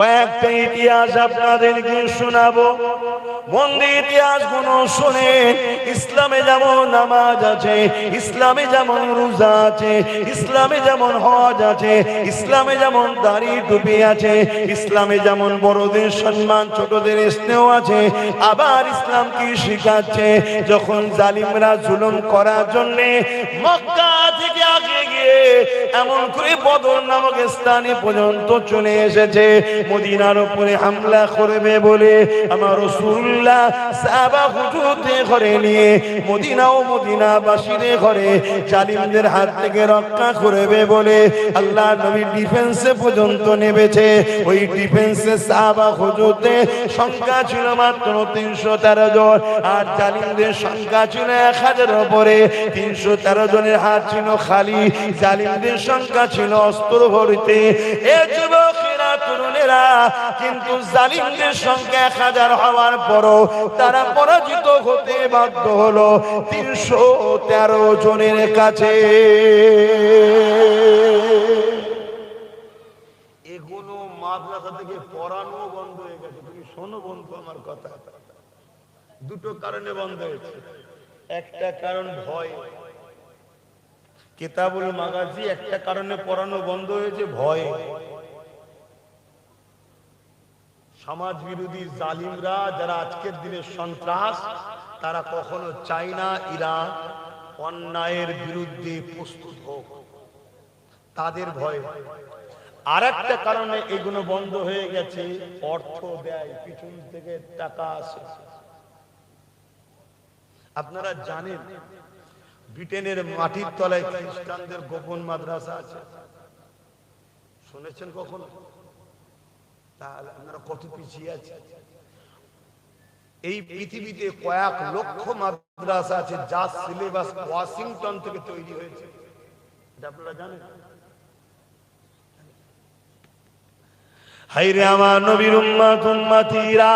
কয়েকটা ইতিহাস আপনাদেরকে শোনাবো, মন দিয়ে ইতিহাসগুলো শুনে। ইসলামে যেমন নামাজ আছে, ইসলামে যেমন রোজা আছে, ইসলামে যেমন হজ আছে, ইসলামে যেমন দাড়ি টুপি আছে, ইসলামে যেমন বড়দের সম্মান ছোটদের স্নেহ আছে, আবার ইসলাম কি শিখাচ্ছে, যখন জালিমরা জুলুম করার জন্যে মক্কা থেকে আগে গিয়ে এমন করে বদর নামক স্থানে পর্যন্ত চলে এসেছে, মদিনার উপরে হামলা করবে বলে আমার রাসূলুল্লাহ সাহাবা হুজুরদের ঘরে নিয়ে মদিনা ও মদিনাবাসীদের ঘরে জালিমদের হাত থেকে রক্ষা করবে বলে আল্লাহ নবী ডিফেন্সে পর্যন্ত নেমেছে। ওই ডিফেন্সে সাহাবা হুজুরদের সংখ্যা ছিল মাত্র 313 জন, আর জালিমদের সংখ্যা ছিল 1000 উপরে। 313 জনের হাত ছিল খালি, জালিমদের সংখ্যা ছিল অস্ত্র ভর্তি। এ যুবকেরা, তরুণেরা, কিন্তু জালিমদের সংখ্যা 1000 হওয়ার পরও তারা পরাজিত হতে বাধ্য হলো 313 জনের কাছে। এগুলো মাদ্রাসা থেকে পড়ানো বন্ধ হয়ে গেছে। তুমি শোনো বন্ধু আমার কথা, দুটো কারণে বন্ধ হয়েছে। একটা কারণ ভয়, কিতাবুল মাগাজি একটা কারণে পড়ানো বন্ধ হয়েছে, ভয়। সমাজ বিরোধী জালিমরা যারা আজকের দিনের সন্ত্রাস, তারা কখনো চায় না এরা অন্যায়ের বিরুদ্ধে প্রস্তুত হোক, তাদের ভয়। আর একটা কারণে এগুলো বন্ধ হয়ে গেছে, অর্থ দেয়, পিছন থেকে টাকা আসে। আপনারা জানেন ব্রিটেনের মাটির তলায় খ্রিস্টানদের গোপন মাদ্রাসা আছে, শুনেছেন কখনো? তাহলে আপনারা কত পিছিয়ে আছে। এই পৃথিবীতে কয়েক লক্ষ মাদ্রাসা আছে যার সিলেবাস ওয়াশিংটন থেকে তৈরি হয়েছে, এটা আপনারা জানেন? হায়রে আমার নবীর উম্মত উম্মতিরা,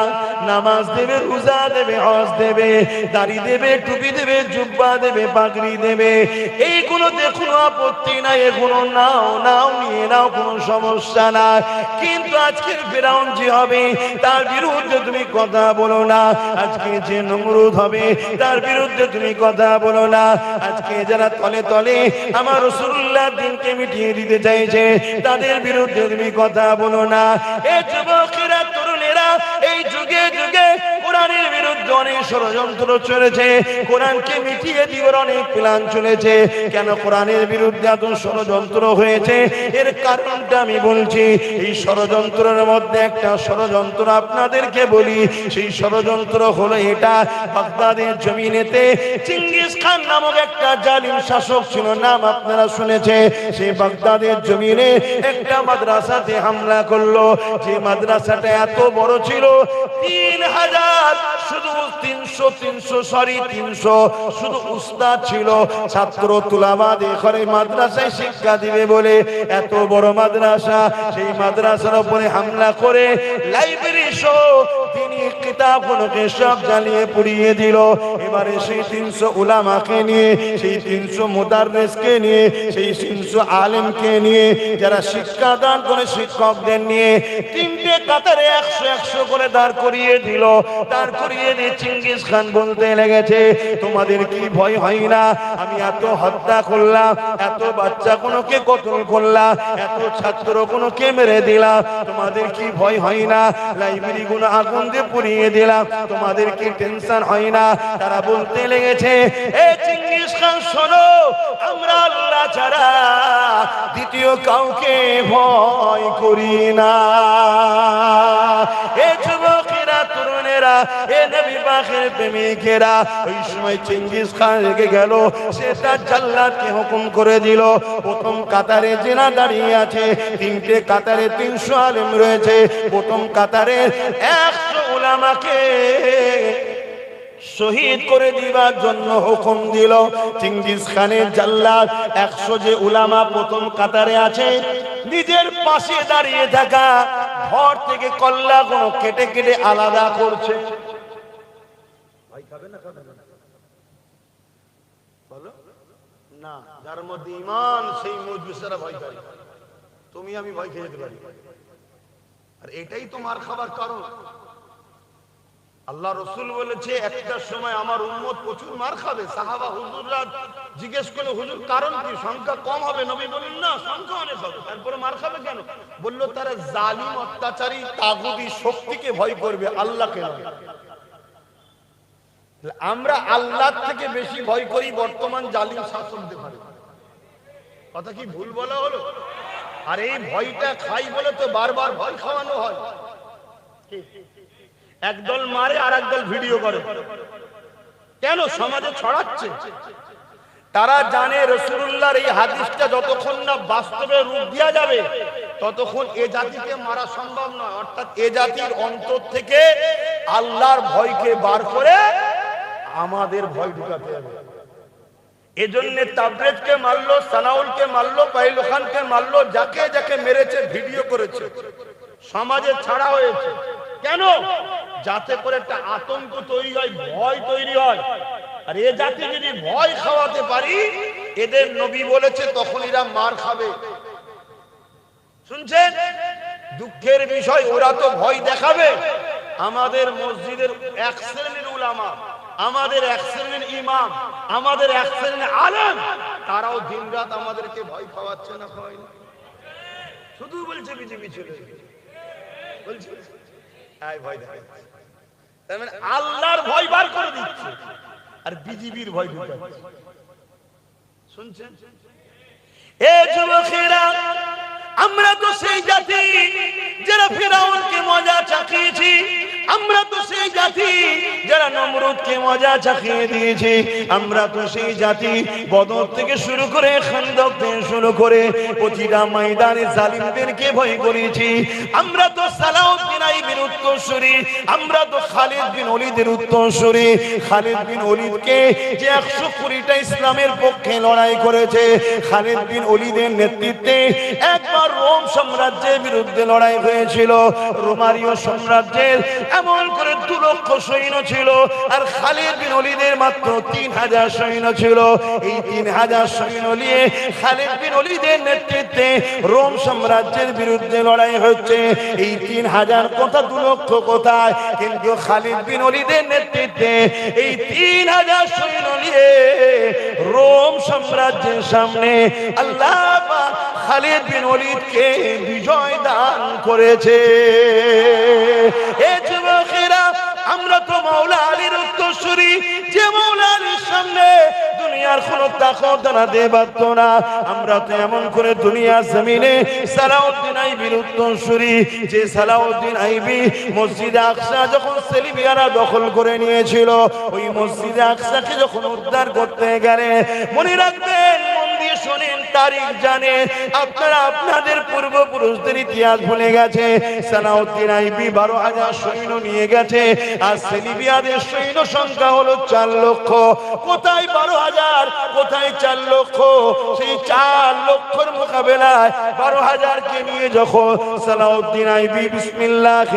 নামাজ দেবে, রোজা দেবে, হজ দেবে, দাড়ি দেবে, টুপি দেবে, জুব্বা দেবে, পাগড়ি দেবে, এইগুলো দেখুন আপত্তি নাই, এগুলো নাও নাও, নিয়ে নাও, কোনো সমস্যা নাই। কিন্তু আজকের ফিরাউন যে হবে তার বিরুদ্ধে তুমি কথা বলো না, আজকে যে নমরুদ হবে তার বিরুদ্ধে তুমি কথা বলো না, আজকে যারা তলে তলে আমার রাসূলুল্লাহ দিনকে মিটিয়ে দিতে চাইছে তাদের বিরুদ্ধে তুমি কথা বলো না। এই যুবকেরা, তরুণেরা, এই যুগে যুগে কোরআনের বিরুদ্ধে অনেক ষড়যন্ত্র চলেছে, কোরআনকে মিটিয়ে দেওয়ার অনেক প্ল্যান চলেছে। কেন কোরআনের বিরুদ্ধে এত ষড়যন্ত্র হয়েছে, এর কারণটা আমি বলছি। এই ষড়যন্ত্রের মধ্যে একটা ষড়যন্ত্র আপনাদেরকে বলি, সেই ষড়যন্ত্র হলো এটা, বাগদাদের জমিনেতে চেঙ্গিস খান নামক একটা জালিম শাসক ছিল, নাম আপনারা শুনেছে। সেই বাগদাদের জমিনে একটা মাদ্রাসাতে হামলা করলো, যে মাদ্রাসাটা এত বড় ছিল, 3000 শুধু 300 শুধু উস্তাদ ছিল, ছাত্র তুলাবাদ এখানে মাদ্রাসায় শিক্ষা দিবে বলে এত বড় মাদ্রাসা, সেই মাদ্রাসার উপরে হামলা করে লাইব্রেরি সহ তিনি কিতাবগুলোকে সব জ্বালিয়ে পুড়িয়ে দিল। এবারে সেই 300 উলামাকে নিয়ে, সেই 300 মুদাররিসকে নিয়ে, সেই 300 আলেমকে নিয়ে, যারা শিক্ষা দান করে শিক্ষকদের নিয়ে তিনটে কাতারে 100 করে দাঁড় করিয়ে দিল। দাঁড় করিয়ে দিয়ে চেঙ্গিস খান বলতে লেগেছে, তোমাদের কি ভয় হয় না? আমি এত হত্যা করলাম, এত বাচ্চা কোনোকে কতল করলাম, এত ছাত্র কোনোকে মেরে দিলাম, তোমাদের কি ভয় হয় না? লাইব্রেরি গুলো আগুন দিয়ে পুড়িয়ে দিলাম, তোমাদের কি টেনশন হয় না? তারা বলতে লেগেছে, এ চেঙ্গিস খান শোনো, আমরা আল্লাহ ছাড়া দ্বিতীয় কাউকে ভয় করি না। এ যুবকেরা, তরুণেরা, এ নবী পাকের প্রেমিকেরা, ওই সময় চেঙ্গিস খান রেগে গেল, সে তার জাল্লাদকে হুকুম করে দিল, প্রথম কাতারে জেনা দাঁড়িয়ে আছে, তিনটে কাতারে 300 আলেম রয়েছে, প্রথম কাতারে 100 উলামাকে শহীদ করে দিবার জন্য হুকুম দিল। চেঙ্গিস খানের জাল্লাদ 100 যে উলামা প্রথম কাতারে আছে, নিজের পাশে দাঁড়িয়ে থাকা ঘর থেকে কল্লা গুলো কেটে কেটে আলাদা করছে। ভাই খাবে না, খাবে না, বলো না। যার মধ্যে ঈমান সেই মজলিসেরা ভয় করে, তুমি আমি ভয় খেয়ে যেতে পারি। আর এটাই তো মার খাবার কারণ। আল্লাহ রসুল বলেছে একটা সময় আমার উম্মত প্রচুর মার খাবে। সাহাবা হুজুররা জিজ্ঞেস করলো, হুজুর কারণ কি? সংখ্যা কম হবে। নবী বললেন না, সংখ্যা অনেক হবে। তারপরে মার খাবে কেন? বললো তারা জালিম, অত্যাচারী, তাগুতি শক্তিকে ভয় করবে, আল্লাহকে নয়। আমরা আল্লাহর থেকে বেশি ভয় করি বর্তমান জালিম শাসকদের। কথা কি ভুল বলা হলো? আর এই ভয়টা খাই বলে তো বারবার ভয় খাওয়ানো হয়। একদল মারে আর একদল ভিডিও করে, কেন? সমাজে ছড়াচ্ছে। তারা জানে রাসূলুল্লাহর এই হাদিসটা যতক্ষণ না বাস্তবে রূপ দেয়া যাবে ততক্ষণ এ জাতিকে মারা সম্ভব নয়। অর্থাৎ এ জাতির অন্তর থেকে আল্লাহর ভয়কে বার করে আমাদের ভয় ঢুকাতে হবে। এজন্য তাবরেজকে মারলো, সানাউলকে মারলো, পাইল খানকে মারলো, যাকে যাকে মেরেছে ভিডিও করেছে, সমাজে ছাড়া হয়েছে। কেন? যাতে করে একটা আতঙ্ক তৈরি হয়, ভয় তৈরি হয়। আর এ জাতি যদি ভয় খাওয়াতে পারি, এদের নবী বলেছে, তখন এরা মার খাবে। শুনছেন? দুঃখের বিষয়, ওরা তো ভয় দেখাবে। আমাদের মসজিদের এক শ্রেণীর উলামা, আমাদের এক শ্রেণীর ইমাম, আমাদের এক শ্রেণীর আলেম, তারাও দিনরাত আমাদেরকে ভয় খাওয়াচ্ছে না? ভয় শুধু বলছে বিজেপি চলে বলছে, ভয় দেখাচ্ছে। তার মানে আল্লাহর ভয় বার করে দিচ্ছে আর বিজেপির ভয় ঢুকাচ্ছে। শুনছেন? এ যুবকেরা, আমরা তো সেই জাতি যারা ফিরাউনকে মজা চাখিয়েছি। আমরা তো সেই জাতি যারা নমরুদকে মজা চাখিয়ে দিয়েছি। আমরা তো সেই জাতি বদর থেকে শুরু করে খান্দক থেকে শুরু করে প্রতিটা ময়দানে জালিমদেরকে ভয় করেছি। আমরা তো সালাউদ্দিন আইবির উত্তরসূরি, আমরা তো খালিদ বিন ওলীদের উত্তরসূরি। খালিদ বিন ওলীদকে যে 120টা ইসলামের পক্ষে লড়াই করেছে, খালিদ বিন ওলীদের নেতৃত্বে একবার রোম সাম্রাজ্যের বিরুদ্ধে লড়াই হয়েছিল। রোমানীয় সাম্রাজ্যের এমন করে 2 লক্ষ সৈন্য ছিল, আর খালিদ বিন ওলীদের মাত্র 3000 সৈন্য ছিল। এই 3000 সৈন্য নিয়ে খালিদ বিন ওলীদের নেতৃত্বে রোম সাম্রাজ্যের বিরুদ্ধে লড়াই হচ্ছে। এই 3000 কথা 2 লক্ষ কোথায়? কিন্তু খালিদ বিন ওলীদের নেতৃত্বে এই 3000 সৈন্য নিয়ে রোম সাম্রাজ্যের সামনে আল্লাহ পাক খালিদ বিন ওলীদকে বিজয় দান করেছে। এ যুবকেরা, আমরা তো মাওলা আলীর উত্তরসূরি, যে মাওলা আলীর সামনে দুনিয়ার কোনো তাকত দাঁড়াতে পারত না। আমরা তো এমন করে দুনিয়ার জমিনে সালাউদ্দিন আইবির উত্তরসূরি, যে সালাউদ্দিন আইবি মসজিদে আকসা যখন সেলিবিয়ারা দখল করে নিয়েছিল, ওই মসজিদে আকসাকে যখন উদ্ধার করতে গেলে, মনে রাখবেন, মন দিয়ে শোনেন, তারিখ জানেন, আপনারা আপনাদের পূর্বপুরুষদের ইতিহাস ভুলে গেছে। সালাউদ্দিন আইবি 12,000 সৈন্য নিয়ে গেছে, আর সেলিবিয়াদের সৈন্য সংখ্যা হলো 4 লক্ষ। কোথায় 12,000, কোথায় 4 লক্ষ? সেই 4 লক্ষর মোকাবেলায় 12,000 কে নিয়ে যখন সালাউদ্দিন আইবি বিসমিল্লাহ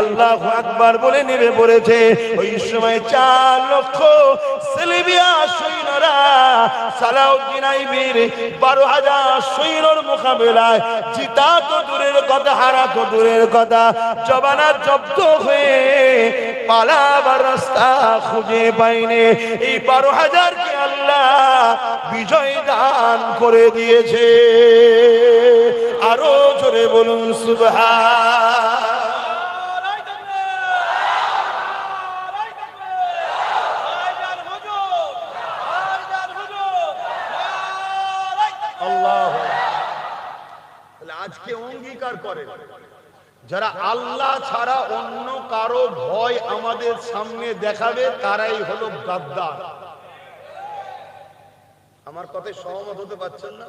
আল্লাহু আকবার বলে নেমে পড়েছে, ওই সময় 4 লক্ষ সেলিবিয়া সৈন্যরা সালাউদ্দিন আইবির 12,000 সৈন্যর মোকাবেলায় জিতা তো দূরের কথা, হারা তো দূরের কথা, জবানা জব্দ হয়ে পালাবার রাস্তা খুঁজে পাইনি। এই 12,000 কে আল্লাহ বিজয় দান করে দিয়েছে। আরো জোরে বলুন সুবহান। আজকে অঙ্গীকার করে যারা আল্লাহ ছাড়া অন্য কারো ভয় আমাদের সামনে দেখাবে, তারাই হলো গাদ্দার। আমার কথায় সহমত হতে পারছেন না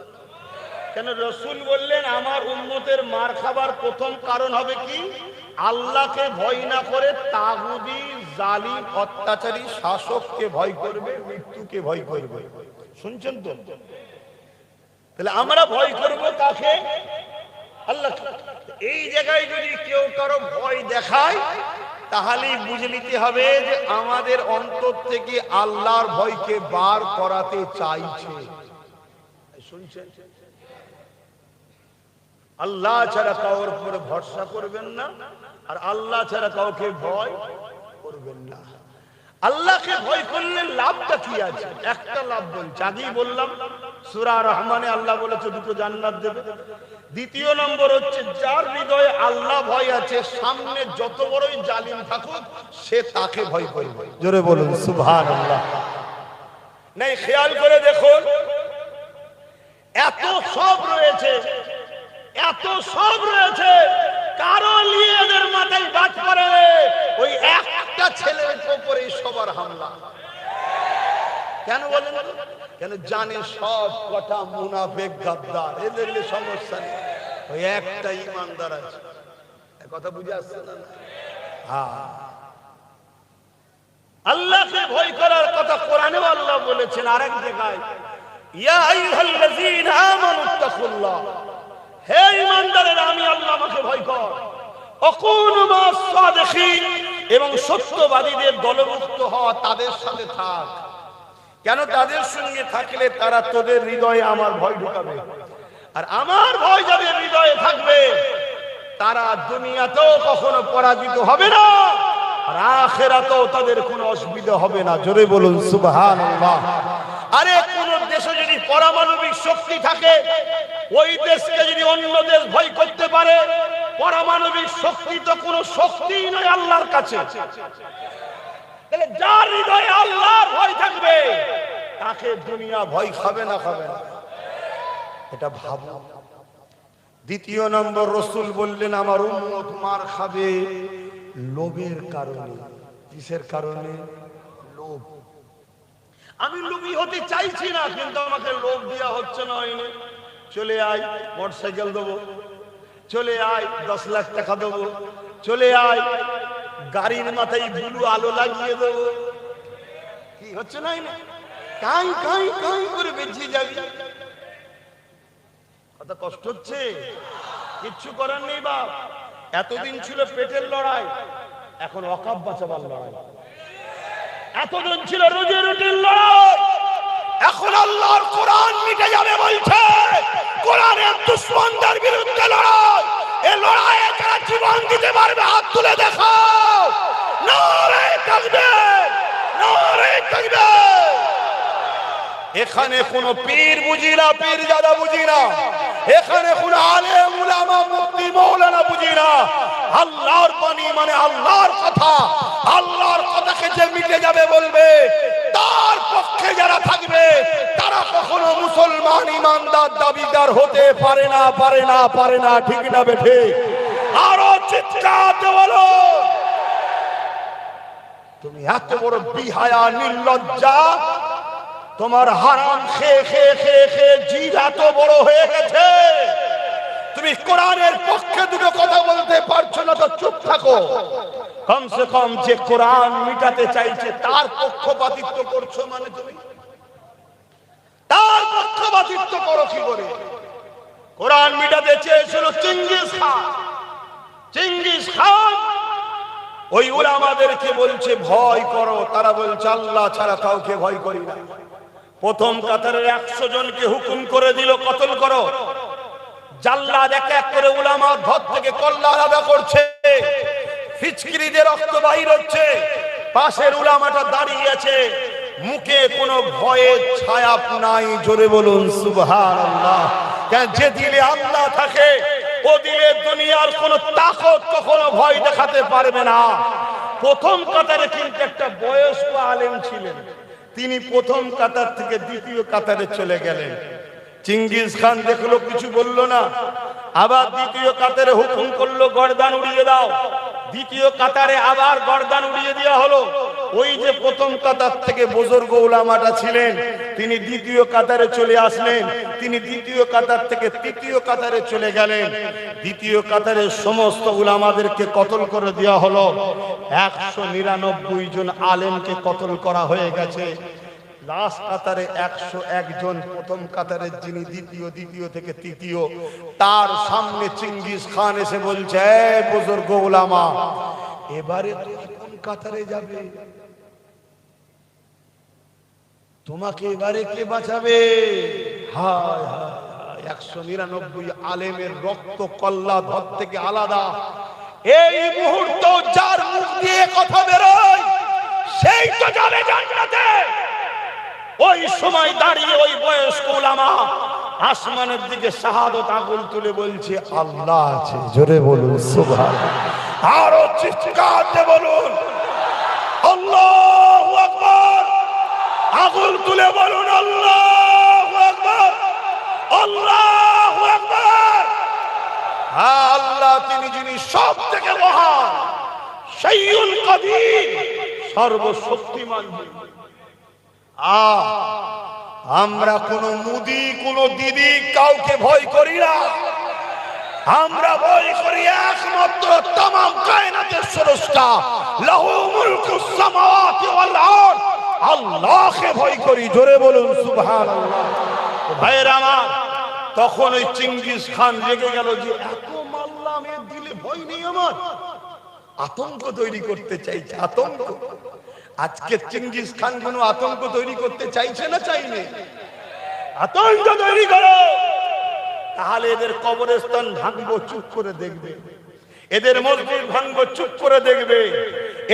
কেন? রাসূল বললেন, আমার উম্মতের মার খাবার প্রথম কারণ হবে কি? আল্লাহকে ভয় না করে তাগুতি, জালিম, অত্যাচারী শাসককে ভয় করবে, মৃত্যুকে ভয় করবে। শুনছেন তো? তাহলে আমরা ভয় করবো কাকে? আল্লাহ। এই জায়গায় যদি কেউ কারো ভয় দেখায়, তাহলে বুঝে নিতে হবে যে আমাদের অন্তর থেকে আল্লাহর ভয়কে বার করাতে চাইছে। শুনছেন? আল্লাহ ছাড়া কারোর উপরে ভরসা করবেন না, আর আল্লাহ ছাড়া কাউকে ভয় করবেন না। আল্লাহকে ভয় করলে লাভটা কি আছে? একটা লাভ বলছি, আগেই বললাম, সূরা রহমানে আল্লাহ বলেছে দুটো জান্নাত দেবে। দ্বিতীয় নম্বর হচ্ছে, যার হৃদয়ে আল্লাহ ভয় আছে, সামনে যত বড়ই জালিম থাকুক সে তাকে ভয় করবে। জোরে বলুন সুবহানাল্লাহ। নাই খেয়াল করে দেখুন, এত সব রয়েছে, এত সব রয়েছে, কারো নিয়ে এদের মাথায় বাজ পড়ে, ওই একটা ছেলের উপরে সবার হামলা। কেন বলেন? কেন জানে সব কটা মুনাফিক গাদ্দার, এদের সমস্যা নেই, ওই একটা ইমানদার আছে। কথা বুঝে আসছে না? হ্যাঁ, আল্লাহকে ভয় করার কথা কোরআনেও আল্লাহ বলেছেন আরেক জায়গায়, ইয়া আইয়ুহাল্লাযীনা আমানুত্তাকুল্লাহ, হে ঈমানদারেরা আমি আল্লাহকে ভয় কর, ওয়াকুনু মাস সাদিকিন, এবং সত্যবাদীদের দলভুক্ত হওয়া, তাদের সাথে থাক। কেন? তাদের সঙ্গে থাকলে তারা তোদের হৃদয়ে আমার ভয় ঢুকাবে, আর আমার ভয় যাদের হৃদয়ে থাকবে তারা দুনিয়াতেও কখনো পরাজিত হবে না, আর আখিরাতেও তাদের কোনো অসুবিধা হবে না। জোরে বলুন সুবহানাল্লাহ। আরে কোন দেশে যদি পারমাণবিক শক্তি থাকে, ওই দেশকে যদি অন্য দেশ ভয় করতে পারে, পারমাণবিক শক্তি তো কোনো শক্তিই নয় আল্লাহর কাছে। তাহলে যার হৃদয়ে আল্লাহর ভয় থাকবে তাকে দুনিয়া ভয় খাবে না, খাবে না, এটা ভাবো। দ্বিতীয় নম্বর, রাসূল বললেন আমার উম্মত মার খাবে লোভের কারণে। কিসের কারণে? লোভ। আমি লোভী হতে চাইছি না, কিন্তু আমাকে লোভ দেওয়া হচ্ছে না। হয়নি, চলে আয় মোটরসাইকেল দেবো, চলে আয় 10 লাখ টাকা দেবো, চলে আয় গাড়ির মাথায় ব্লু আলো লাগিয়ে দেবো। কি হচ্ছে না? কাই কাই কাই করে বেঁচে যাবি। কথা কষ্ট হচ্ছে, কিচ্ছু করার নেই বাপ। এতদিন ছিল পেটের লড়াই, এখন ওয়াকাফ বাঁচাবার লড়াই। এতদিন ছিল রোজি রুটির লড়াই, এখন আল্লাহর কোরআন মিটে যাবে বলছে। কোরআনের দুশমনদের বিরুদ্ধে লড়াই, এই লড়াইয়ে যারা জীবন দিতে পারবে হাত তুলে দেখাও। নারে তাকবীর, নারে তাকবীর। এখানে কোন পীর বুঝি না, পীরজাদা বুঝি না, এখানে কোন আলেম উলামা মুফতি মাওলানা বুঝি না। আল্লাহর বাণী মানে আল্লাহর কথা, আল্লাহর কথাকে যে মিটে যাবে বলবে, তার পক্ষে যারা থাকবে তারা কখনো মুসলমান ইমানদার দাবিদার হতে পারে না, পারে না, পারে না। ঠিক না বেঠে? আরো চিৎকার বলো। তুমি এত বড় বিহায়া নির্লজ্জা, তোমার হারাম খেয়ে খেয়ে খেয়ে খেয়ে জিদ এত বড় হয়ে গেছে, তুমি কোরআনের পক্ষে দুটো কথা বলতে পারছো না, তো চুপ থাকো। কমসে কম যে কোরআন মিটাতে চাইছে তার পক্ষপাতিত্ব করছো, মানে তুমি তার পক্ষপাতিত্ব করো কি করে? কোরআন মিটাতে চেয়েছিল চেঙ্গিস খান। চেঙ্গিস খান ওই উলামাদেরকে বলছে ভয় করো, তারা বলছে আল্লাহ ছাড়া কাউকে ভয় করি না। প্রথম কাতারের 100 জনকে হুকুম করে দিল কতল করো। জাল্লাদ এক এক করে উলামা ধর থেকে কল্লা আলাদা করছে, ফিচকিরিতে রক্ত বাহির হচ্ছে। পাশের উলামাটা দাঁড়িয়ে আছে, মুখে কোনো ভয়ের ছায়া নাই। জোরে বলুন সুবহানাল্লাহ। কেন? যে দিলে আল্লাহ থাকে, ও দিলে দুনিয়ার কোনো তাকত কখনো ভয় দেখাতে পারবে না। প্রথম কাতারে কিন্তু একটা বয়স্ক আলেম ছিলেন, তিনি প্রথম কাতার থেকে দ্বিতীয় কাতারে চলে গেলেন। চেঙ্গিস খান দেখলো, কিছু বলল না, আবার দ্বিতীয় কাতারে হুকুম করলো গর্দান উড়িয়ে দাও। দ্বিতীয় কাতারে আবার গর্দান উড়িয়ে দেওয়া হলো। ওই যে প্রথম কাতার থেকে বুজুর্গ উলামাটা ছিলেন, তিনি দ্বিতীয় কাতারে চলে আসলেন। তিনি দ্বিতীয় কাতার থেকে তৃতীয় কাতারে চলে গেলেন। দ্বিতীয় কাতারে সমস্ত উলামাদেরকে কতল করে দেওয়া হলো। 199 জন আলেমকে কতল করা হয়ে গেছে। লাস্ট কাতারে 101 জন, প্রথম কাতারের যিনি দ্বিতীয়, দ্বিতীয় থেকে তৃতীয়, তার সামনে চেঙ্গিস খান এসে বলছে, এই বুজুর্গ উলামা, এবারে তুমি কোন কাতারে যাবে? তোমাকে এবারে কে বাঁচাবে? হায় হায়, 199 আলেমের রক্ত কল্লা ধর থেকে আলাদা। এই মুহূর্ত যার মুখ দিয়ে কথা বেরোয় সেই তো যাবে জান্নাতে। ওই সময় দাঁড়িয়ে ওই বয়স্ক উলামা আসমানের দিকে শাহাদত আঙুল তুলে বলছে আল্লাহ আছে। জোরে বলুন সুবহানাল্লাহ, আরো চিৎকার দিয়ে বলুন আল্লাহু আকবার। আঙুল তুলে বলুন আল্লাহু আকবার, আল্লাহু আকবার। আল্লাহ তিনি যিনি সব থেকে মহান, সাইয়্যুল কাদির, সর্বশক্তিমান। আমরা কোন মুদি কোন দিদি কাউকে ভয় করি না, আমরা ভয় করি একমাত্র তামাম কায়নাতের স্রষ্টা লাহু মুলকুস সামাওয়াতি ওয়াল আরদ, আল্লাহকে ভয় করি। জোরে বলুন সুবহানাল্লাহ। ভাইরা আমার, তখন ওই চেঙ্গিস খান রেগে গেল যে এত মারলাম, এর দিলে ভয় নেই আমার। আতঙ্ক তৈরি করতে চাইছে, আতঙ্ক। আজকে চেঙ্গিস খান কোন আতঙ্ক তৈরি করতে চাইছে না চাইনে? আতঙ্ক তৈরি করো, তাহলে এদের কবরস্থান ভাঙবো চুপ করে দেখবে, এদের মসজিদ ভাঙবো চুপ করে দেখবে,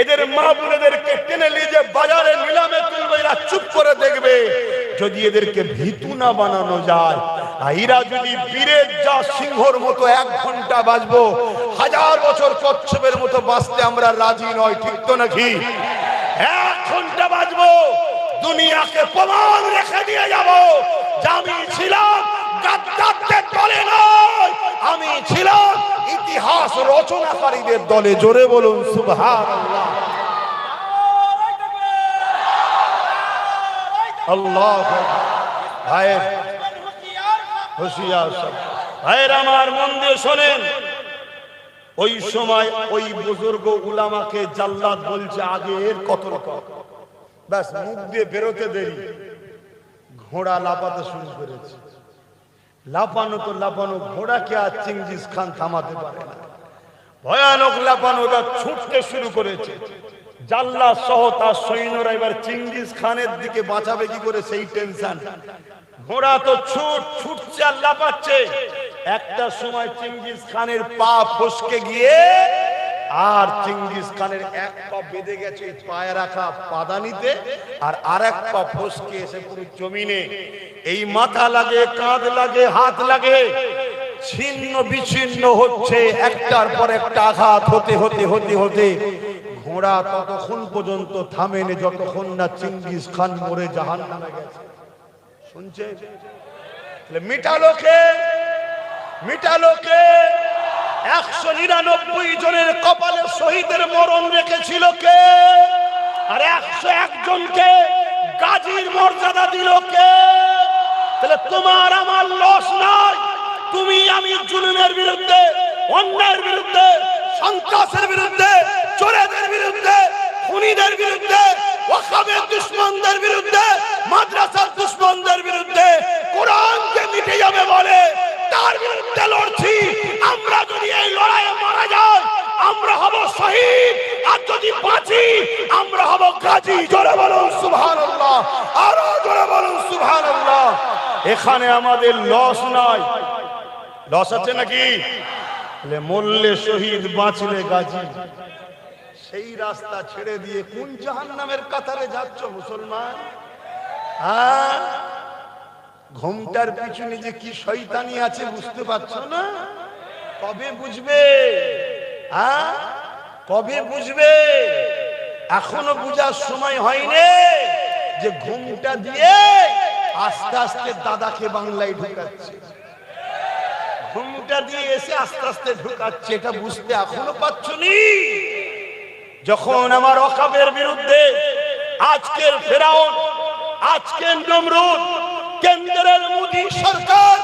এদের মা বোনেদেরকে টেনে নিয়ে যে বাজারে নিলামে তুলবে এরা চুপ করে দেখবে। যদি এদেরকে ভীতু না বানানো যায়, এরা যদি বীরের যা সিংহর মতো 1 ঘন্টা বাঁচবো, 1000 বছর কচ্ছপের মতো বাঁচতে আমরা রাজি নয়। ঠিক তো নাকি? 1 ঘন্টা বাঁচবো, দুনিয়াকে প্রমাণ রেখে দিয়ে যাব যে আমি ছিলাম গাদ্দারদের দলে নয়, আমি ছিলাম ইতিহাস রচনাকারীদের দলে। জোরে বলুন সুবহানাল্লাহ। আল্লাহু আকবার। ভাইয়ের হুঁশিয়ার সব ভাইয়ের আমার, মন দিয়ে শোনেন। ওই সময় ওই বুজুর্গ উলামাকে জাল্লাদ বলছে আগে এর কত রকম, ব্যাস মুখ দিয়ে বেরোতে দেরি ঘোড়া লাফাতে শুরু করেছে। লাফানো তো লাফানো, ঘোড়াকে আর চেঙ্গিস খান থামাতে পারে না। ভয়ানক লাফানো, ওটা ছুটতে শুরু করেছে। জাল্লাদ সহ তার সৈন্যরা এবার চেঙ্গিস খানের দিকে বাঁচাবে কি করে সেই টেনশন। ঘোড়া তো ছুটছে আর লাফাচ্ছে। একটা সময় চেঙ্গিস খানের পা ফসকে গিয়ে আর চেঙ্গিস খানের 1 পা বেঁধে গেছে পায়ে রাখা পাদানিতে, আর আরেক পা ফসকে এসে পুরো জমিনে। এই মাথা লাগে, কাঁধ লাগে, হাত লাগে, ছিন্ন বিচ্ছিন্ন হচ্ছে, একটার পর একটা আঘাত হতে হতে হতে হতে ঘোড়া ততক্ষণ পর্যন্ত থামেনি যতক্ষণ না চেঙ্গিস খান মরে জাহান্নামে গেছে। শুনছেন? মিটালো কে? মিটালো কে? 199 জনের কপালে শহীদের মরণ রেখেছিল কে? আর 101 জনকে গাজীর মর্যাদা দিল কে? তাহলে তোমার আমার লস নাই। তুমি আমি জুলুমের বিরুদ্ধে, অন্যায়ের বিরুদ্ধে, সন্ত্রাসের বিরুদ্ধে, চোরেদের বিরুদ্ধে, খুনিদের বিরুদ্ধে, ওয়াকাবের দুশমনদের বিরুদ্ধে, মাদ্রাসার দুশমনদের বিরুদ্ধে, কোরআনকে মিটে যাবে বলে তার বিরুদ্ধে লড়ছি। আমরা যদি এই লড়াইয়ে মারা যাই আমরা হব শহীদ, আর যদি বাঁচি আমরা হব গাজী। জোরে বলুন সুবহানাল্লাহ, আরো জোরে বলুন সুবহানাল্লাহ। এখানে আমাদের লস নাই। লস আছে নাকি? মরলে শহীদ, বাঁচলে গাজী। সেই রাস্তা ছেড়ে দিয়ে কোন জাহান্নামের কাতারে যাচ্ছ মুসলমান? ঘুমটার পিছনে যে কি শয়তানি আছে বুঝতে পারছো না? কবে বুঝবে? কবে বুঝবে? এখনো বুঝার সময় হয়নি যে ঘুমটা দিয়ে আস্তে আস্তে দাদাকে বাংলায় ঢুকাচ্ছে, ঘুমটা দিয়ে এসে আস্তে আস্তে ঢুকাচ্ছে। এটা বুঝতে এখনো পারছনি? যখন আমার ওয়াকাবের বিরুদ্ধে আজকের ফেরাউন, আজকের নমরুদ, কেন্দ্রের মোদী সরকার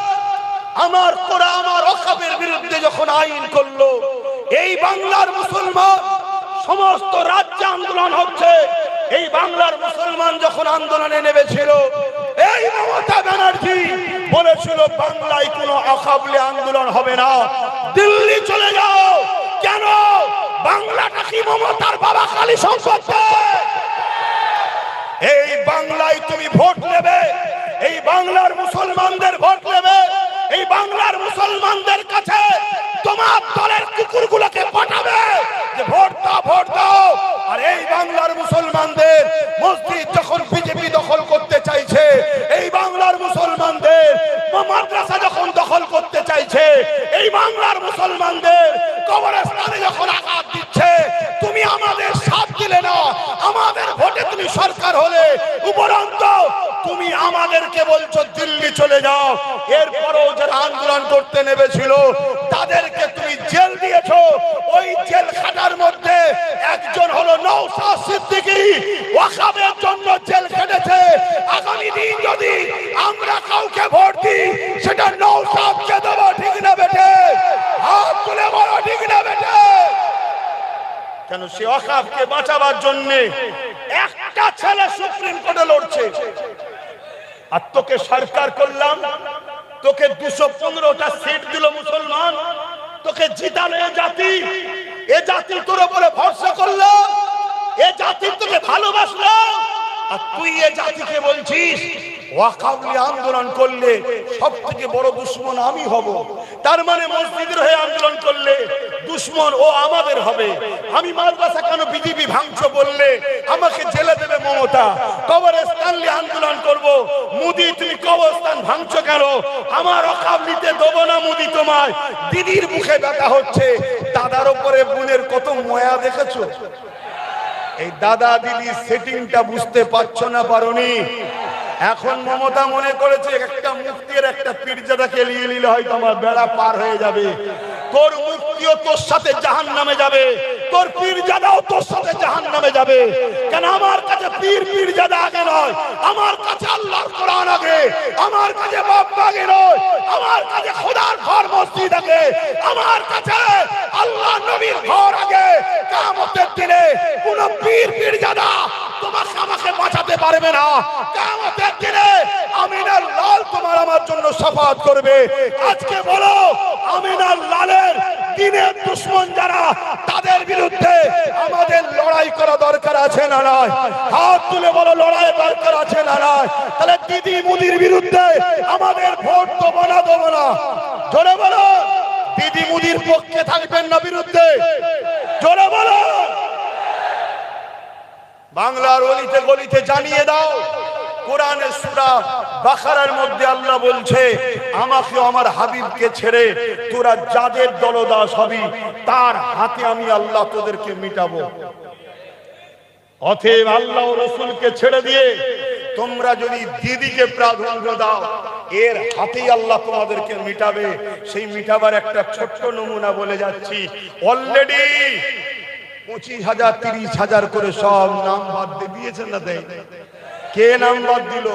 আমার কোরআন, আমার ওয়াকাবের বিরুদ্ধে যখন আইন করলো, এই বাংলার মুসলমান সমস্ত রাজ্যে আন্দোলন হচ্ছে। এই বাংলার মুসলমান যখন আন্দোলনে নেমেছিল, এই মমতা ব্যানার্জি বলেছিল বাংলায় কোনো ওয়াকাবলি আন্দোলন হবে না, দিল্লি চলে যাও। কেন? বাংলাটা কি মমতার বাবা খালি সম্পত্তি? এই বাংলায় তুমি ভোট নেবে, এই বাংলার মুসলমানদের ভোট নেবে, এই বাংলার মুসলমানদের কাছে তোমার দলের কুকুরগুলোকে পাঠাবে যে ভোট দাও ভোট দাও। আর এই বাংলার মুসলমানদের মসজিদ যখন বিজেপি দখল করতে চাইছে, এই বাংলার মুসলমানদের মাদ্রাসা যখন দখল করতে চাইছে, এই বাংলার মুসলমানদের কবরস্থানে যখন আঘাত দিচ্ছে, তুমি আমাদের সাথ দিলে না, আমাদের ভোটে তুমি সরকার হলে, উপরন্ত তুমি আমাদেরকে বলছো দিল্লি চলে যাও। এরপরও যারা আন্দোলন করতে নেমেছিল তাদেরকে তুমি জেল দিয়েছো। ওই জেল খাটার মধ্যে একজন হলো নওশাদ সিদ্দিকী, ওয়াকাবের জন্য জেল খেটেছে। আগামী দিন যদি আমরা কাউকে ভোট দিই সেটা নওশাদকে দেবো, ঠিক না বেটে? হাত তুলে বলো ঠিক না বেটে? কেন সে ওয়াকাবকে বাঁচাবার জন্য একটা ছেলে সুপ্রিম কোর্টে লড়ছে, আর তোকে সরকার করলাম, তোকে 215টা সিট দিল মুসলমান, তোকে জিতালো এ জাতি তোর উপরে ভরসা করলো, এ জাতি তোকে ভালোবাসলো, আর তুই এ জাতিকে বলছিস ওয়াকাবলি আন্দোলন করলে সব থেকে বড় দুশ্মন আমি হব। তার মানে মসজিদের হয়ে আন্দোলন করলে দুশ্মন ও আমাদের হবে। আমি মাদ্রাসা কেন বিজেপি ভাঙছো বললে আমাকে জেলে দেবে মমতা। কবরস্থান নিয়ে আন্দোলন করব, মোদি তুমি কবরস্থান ভাঙছো কেন? আমার ওয়াকাবলিতে দেবো না মোদি তোমায়। দিদির মুখে ব্যথা হচ্ছে, দাদার উপরে বোনের কত ময়া দেখেছো? এই দাদা দিদি সেটিংটা বুঝতে পারছো না, পারোনি? এখন মমতা মনে করেছে একটা মুফতির একটা পীরজাদাকে নিয়ে নিলে হয়তো আমার বেড়া পার হয়ে যাবে। তোর মুফতিও তোর সাথে জাহান্নামে যাবে, তোর পীরজাদাও তোর সাথে জাহান্নামে যাবে। কেন আমার কাছে পীরজাদা আগে নয়, আমার কাছে আল্লাহর কোরআন আগে, আমার কাছে বাপ আগে নয়, আমার কাছে খোদার ঘর মসজিদ আগে, আমার কাছে আল্লাহ নবীর ঘর আগে। কিয়ামতের দিনে কোন পীরজাদা তোমাকে আমাকে বাঁচাতে পারবে না। কিয়ামতের দিনে আমিনার লাল তোমার আমার জন্য শাফাআত করবে। আজকে বলো আমিনার লালের দিনের দুশমন যারা, তাদের বিরুদ্ধে আমাদের লড়াই করা দরকার আছে না নয়? হাত তুলে বলো লড়াই দরকার আছে না নয়? তাহলে দিদি মুদির বিরুদ্ধে আমাদের ভোট দেবো না দেবো না? জোরে বলো। দিদি মুদির পক্ষে থাকবেন না বিরুদ্ধে? জোরে বলো। বাংলার অলিতে গলিতে জানিয়ে দাও, কোরআনের সূরা বাকারার মধ্যে আল্লাহ বলছে আমাকে আমার হাবিবকে ছেড়ে তোরা যাদের দলদাস হবি তার হাতে আমি আল্লাহ তোদেরকে মিটাবো। অতএব আল্লাহ ও রাসূলকে ছেড়ে দিয়ে তোমরা যদি দিদিকে প্রাধান্য দাও, এর হাতেই আল্লাহ তোমাদেরকে মিটাবে। সেই মিটাবার একটা ছোট্ট নমুনা বলে যাচ্ছি। অলরেডি 25,000 30,000 করে সব নাম বাদ দিয়েছেন না? দেয় কে নাম বাদ দিল?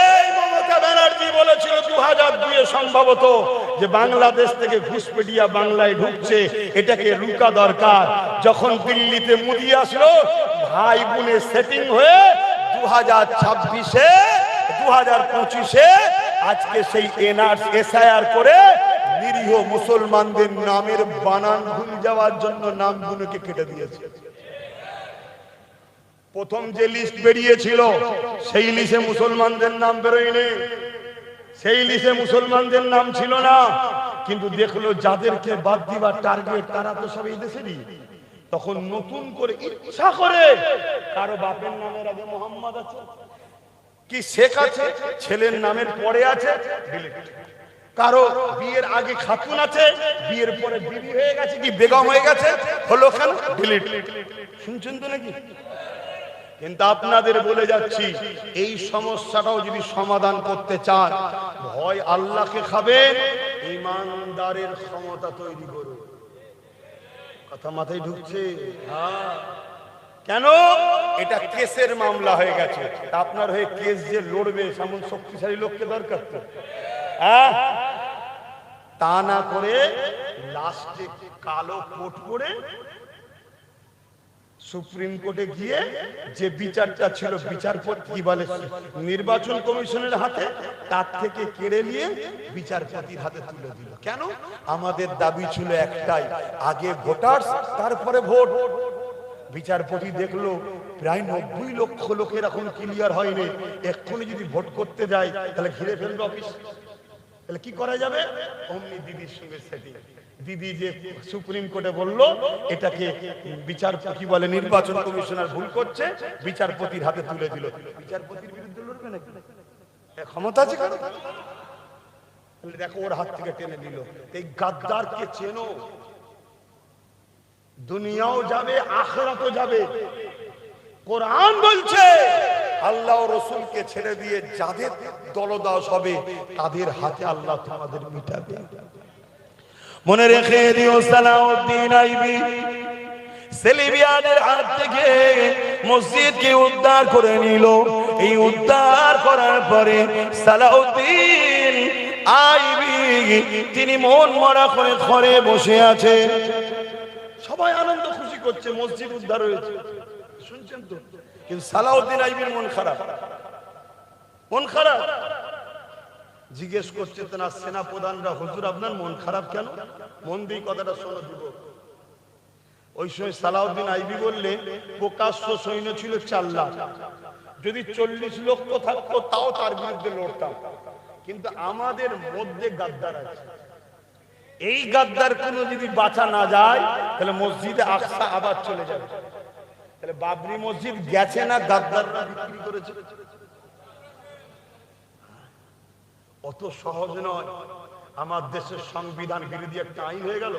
এই মমতা ব্যানার্জি বলেছিল 2002 সম্ভবত যে বাংলাদেশ থেকে ঘুষপেটিয়া বাংলায় ঢুকছে, এটাকে রুকা দরকার। যখন দিল্লিতে মোদি আসলো, ভাই বোনের সেটিং হয়ে 2026-এ 2025-এ আজকে সেই এসআইআর করে নিরীহ মুসলমানদের নামের বানান ভুল যাওয়ার জন্য নামগুলোকে কেটে দিয়েছে। প্রথম যে লিস্ট বেরিয়েছিল সেই লিস্টে মুসলমানদের নাম বেরোয়নি, সেই লিস্টে মুসলমানদের নাম ছিল না। কিন্তু দেখলো যাদেরকে বাদ দিবার টার্গেট তারা তো সব এই দেশেরই। তখন নতুন করে ইচ্ছা করে কারো বাপের নামের আগে মোহাম্মদ আছে কি শেখ আছে, ছেলের নামের পরে আছে, কারো বিয়ের আগে খাতুন আছে, বিয়ের পরে বিবি হয়ে গেছে কি বেগম হয়ে গেছে, হলো কেন ডিলিট। শুনছেন তো নাকি? কিন্তু আপনাদের বলে যাচ্ছি, এই সমস্যাটাও যদি সমাধান করতে চান, ভয় আল্লাহকে খাবেন, ইমানদারের ক্ষমতা তৈরি করুন। কথা মাথায় ঢুকছে? হ্যাঁ। কেন? এটা কেসের মামলা হয়ে গেছে। আপনার হয়ে কেস যে লড়বে এমন শক্তিশালী লোককে দরকার তো, তা না করে লাস্টে কালো কোট পরে সুপ্রিম কোর্টে গিয়ে যে বিচারটা ছিল বিচারপতি কি বলে নির্বাচন কমিশনের হাতে, তার থেকে কেড়ে নিয়ে বিচারপতির হাতে তুলে দিল। কেন? আমাদের দাবি ছিল একটাই, আগে ভোটার তারপরে ভোট। বিচারপতি দেখলো প্রায় 90 লক্ষ লোকের এখন ক্লিয়ার হয়নি। এক্ষুনি যদি ভোট করতে যায় তাহলে ঘিরে ফেলবে অফিস। তাহলে কি করা যাবে? অমনি দিদির সঙ্গে সেটিং। দিদি যে সুপ্রিম কোর্টে বললো এটাকে বিচারপতি বলে নির্বাচন কমিশনার ভুল করছে, বিচারপতির হাতে তুলে দিল। বিচারপতির বিরুদ্ধে লড়বে নাকি? ক্ষমতা আছে কারো? দেখো ওর হাত থেকে টেনে দিল। এই গাদ্দারকে চেনো, দুনিয়াও যাবে আখিরাতও যাবে। কোরআন বলছে আল্লাহ ও রাসূলকে ছেড়ে দিয়ে যাদের দলদাস হবে তাদের হাতে আল্লাহ তোমাদের মিটাবে। মনে রেখে দিও, সালাউদ্দিন আইবি সেলিবিয়াদের হাত থেকে মসজিদকে উদ্ধার করে নিল। এই উদ্ধার করার পরে সালাউদ্দিন আইবি তিনি মন মরা করে ঘরে বসে আছে। সবাই আনন্দ খুশি করছে, মসজিদ উদ্ধার হয়েছে, শুনছেন তো? কিন্তু সালাউদ্দিন আইবির মন খারাপ, মন খারাপ। জিজ্ঞেস করছে তেনার সেনা প্রধানরা, হুজুর আপনার মন খারাপ কেন? মন দিয়ে কথাটা শোনো দিব। ওই সময় সালাউদ্দিন আইবি বললে প্রকাশ্য সৈন্য ছিল 4 লাখ, যদি 40 লক্ষ থাকতো তাও তার বিরুদ্ধে লড়তাম, কিন্তু আমাদের মধ্যে গাদ্দার আছে। এই গাদ্দার কোন যদি বাঁচা না যায় তাহলে মসজিদে আকসা আবার চলে যাবে। তাহলে বাবরি মসজিদ গেছে না গাদ্দাররা বিক্রি করেছে? অত সহজ নয়। আমার দেশের সংবিধান বিরোধী একটা আইন হয়ে গেল।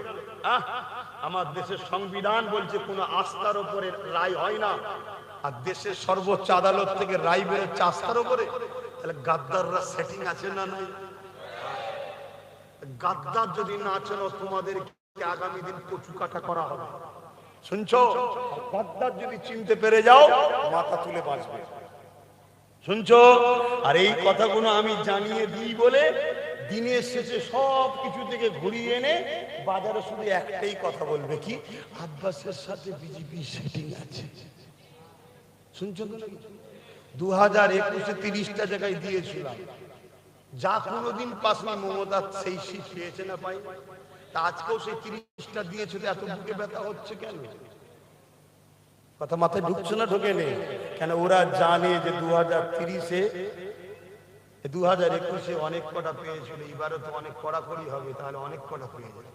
আমার দেশের সংবিধান বলছে কোন আস্থার উপরে রায় হয় না, আর দেশের সর্বোচ্চ আদালত থেকে রায় বেরোচ্ছে আস্থার উপরে। তাহলে গাদ্দাররা সেটিং আছে না নাই? গাদ্দার যদি না চেনো তোমাদেরকে আগামী দিন কচু কাটা করা হবে, শুনছো? গাদ্দার যদি চিনতে পেরে যাও মাথা তুলে বাঁচবে, শুনছো? আর এই কথাগুলো আমি জানিয়ে দিই বলে দিনের শেষে সব কিছু থেকে ঘুরিয়ে এনে বাজারে শুধু একটাই কথা বলবে, কি আব্বাসের সাথে বিজেপি সেটিং আছে। শুনছো তো? 2021-এ 30টা জায়গায় দিয়েছিলাম, যা কোনোদিন পাসনি মমতা সেই শীত পেয়েছে না পাই, তা আজকেও সেই 30টা দিয়েছে। এত বুকে ব্যথা হচ্ছে কেন? কথা মাথায় ঢুকছে না? ঢোকে নেই কেন? ওরা জানে যে 2030-এ 2021-এ অনেক কটা পেয়েছিল, এবারে তো অনেক কড়াকড়ি হবে, তাহলে অনেক কটা পেয়ে যাবে।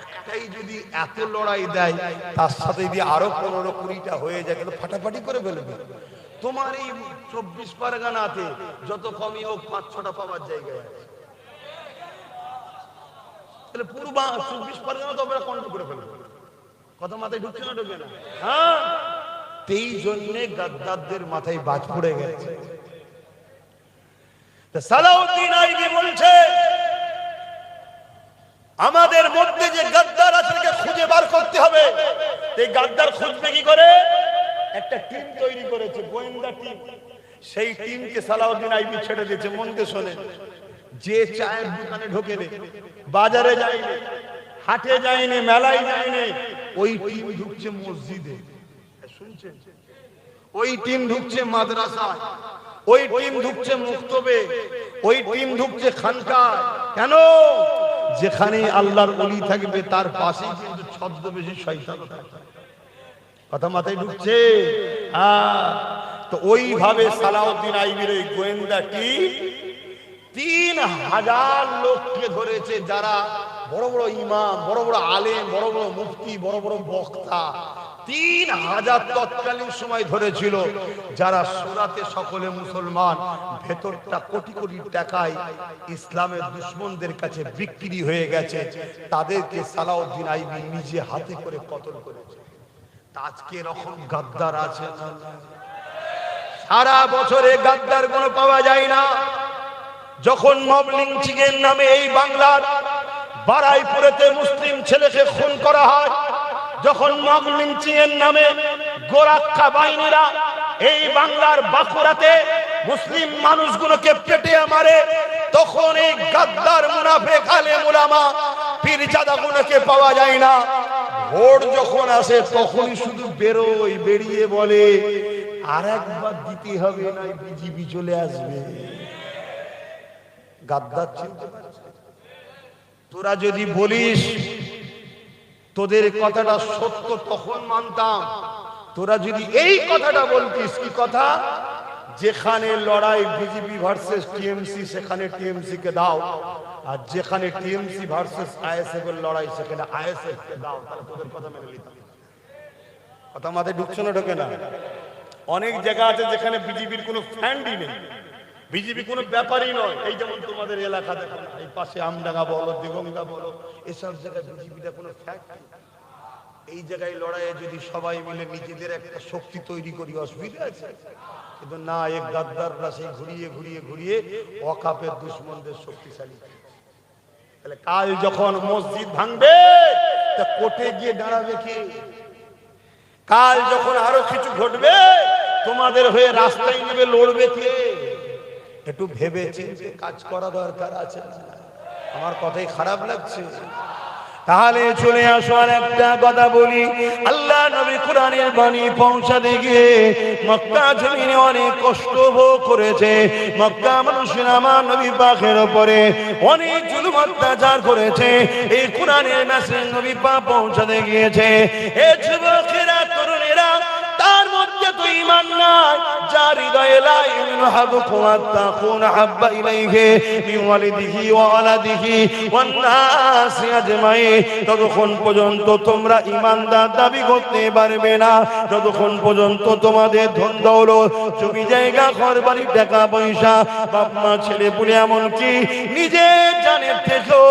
একটাই যদি এত লড়াই দেয় তার সাথে যদি আরো 15-20টা হয়ে যায় তাহলে ফাটাফাটি করে ফেলবে। তোমার এই 24 পরগনাতে যত কমই হোক 5-6টা পাওয়ার জায়গা আছে, তাহলে পুরো 24 পরগনা তো আমরা কন্ট্রোল করে ফেলবো। কথা মাথায় ঢুকছে না? ঢুকে না? হ্যাঁ, এই জন্য গাদ্দারদের মাথায় বাজ পড়ে গেছে। সালাউদ্দিন আইবি বলছে আমাদের মধ্যে যে গাদ্দার আছে তাকে খুঁজে বার করতে হবে। এই গাদ্দার খুঁজবে কি করে? একটা টিম তৈরি করেছে, গোয়েন্দা টিম। সেই টিমকে সালাউদ্দিন আইবি ছেড়ে দিয়েছে। মনকে শোনে, যে চায়ের দোকানে ঢোকেনি, বাজারে যায়নি, হাটে যায়নি, মেলায় যায়নি, ওই টিম ঢুকছে মসজিদে, শুনছেন? ওই টিম ঢুকছে মাদ্রাসায়, ওই টিম ঢুকছে মুক্তবে, ওই টিম ঢুকছে খানকায়। কেন? যেখানে আল্লাহর ওলি থাকবে তার পাশেই কিন্তু ছদ্মবেশী শয়তান থাকবে। কথা মাথায় ঢুকছে? তো ওইভাবে সালাউদ্দিন আইবির ওই গোয়েন্দা টিম 3000 লোককে ধরেছে, যারা বড় বড় ইমাম, বড় বড় আলেম, বড় বড় মুফতি, বড় বড় বক্তা। 3000 তৎকালীন সময় ধরেছিল, যারা সুরাতে সকলে মুসলমান, ভেতরটা কোটি কোটি টাকায় ইসলামের দুশমনদের কাছে বিক্রি হয়ে গেছে। তাদেরকে সালাউদ্দিন আইবি নিজে হাতে করে কতল করেছে। আজকে এরকম গাদ্দার আছে না? সারা বছরে গাদ্দার কোনো পাওয়া যায় না। যখন মব লিঞ্চিং এর নামে এই বাংলার বারাইপুরেতে মুসলিম ছেলেকে খুন করা হয়, যখন মব লিঞ্চিং এর নামে গোরাক্ষা বাহিনীরা এই বাংলার বাঁকুড়াতে মুসলিম মানুষগুলোকে পেটে মারে, তখন এই গাদ্দার মুনাফিক আলেম উলামা পীরজাদাগুলোকে পাওয়া যায় না। ভোট যখন আসে তখনই শুধু বেরোয়, বেরিয়ে বলে আর একবার দিতে হবে, না বিজেপি চলে আসবে। গাদ্দার চিনতে পারছে? তোরা যদি বলিস তোদের কথাটা সত্য তখন মানতাম, তোরা যদি এই কথাটা বলতিস, কি কথা, যেখানে লড়াই বিজেপি ভার্সেস টিএমসি সেখানে টিএমসি কে দাও, আর যেখানে টিএমসি ভার্সেস আইএসএফ এর লড়াই সেখানে আইএসএফ কে দাও, তাহলে তোদের কথা মেনে নিতাম। কথা মাথায় ঢুকছে না ঢোকে না? অনেক জায়গা আছে যেখানে বিজেপির কোনো ফ্যান্ডই নেই, বিজেপি কোনো ব্যাপারই নয়। এই যেমন তোমাদের এলাকা দেখো, এই পাশে আমডাঙ্গা বলো, দিগঙ্গা বলো, এসব জায়গায় বিজেপিটা কোনো ফ্যাক্ট নেই। এই জায়গায় লড়াইয়ে যদি সবাই মিলে নিজেদের একটা শক্তি তৈরি করি, অসুবিধা আছে? কিন্তু না, এক গাদ্দাররা সেই ঘুরিয়ে ঘুরিয়ে ঘুরিয়ে ওয়াকাফের দুশমনদের শক্তিশালী। তাহলে কাল যখন মসজিদ ভাঙবে, তা কোর্টে গিয়ে দাঁড়াবে কে? কাল যখন আরো কিছু ঘটবে, তোমাদের হয়ে রাস্তায় নেমে লড়বে কে? একটু ভেবে চিন্তে কাজ করা দরকার আছে। আমার কথাই খারাপ লাগছে? তাহলে চলে আসো আর একটা কথা বলি, আল্লাহ নবী কোরআনের বাণী পৌঁছাতে গিয়ে মক্কা জমিনে অনেক কষ্ট ভোগ করেছে। মক্কা মানুষের আমার নবী পাকের উপরে অনেক জুলুম অত্যাচার করেছে। এই কোরআনের মেসেজ নবী পাক পৌঁছাতে গিয়েছে। এ যুবকেরা, তরুণেরা, তার মধ্যে তো ঈমান নাই, যার হৃদয়ে লা ইউমিনু আহাদুকুম হাত্তা আকুনা হাব্বা ইলাইহি মিন ওয়ালিদিহি ওয়া ওয়ালাদিহি ওয়ান নাসি আজমাইন, ততক্ষণ পর্যন্ত তোমরা ঈমানদার দাবি করতে পারবে না, যতক্ষণ পর্যন্ত তোমাদের ধন দৌলত, জমি জায়গা, ঘরবাড়ি, টাকা পয়সা, বাপ মা, ছেলে পুলে, এমনকি নিজের জানের থেকেও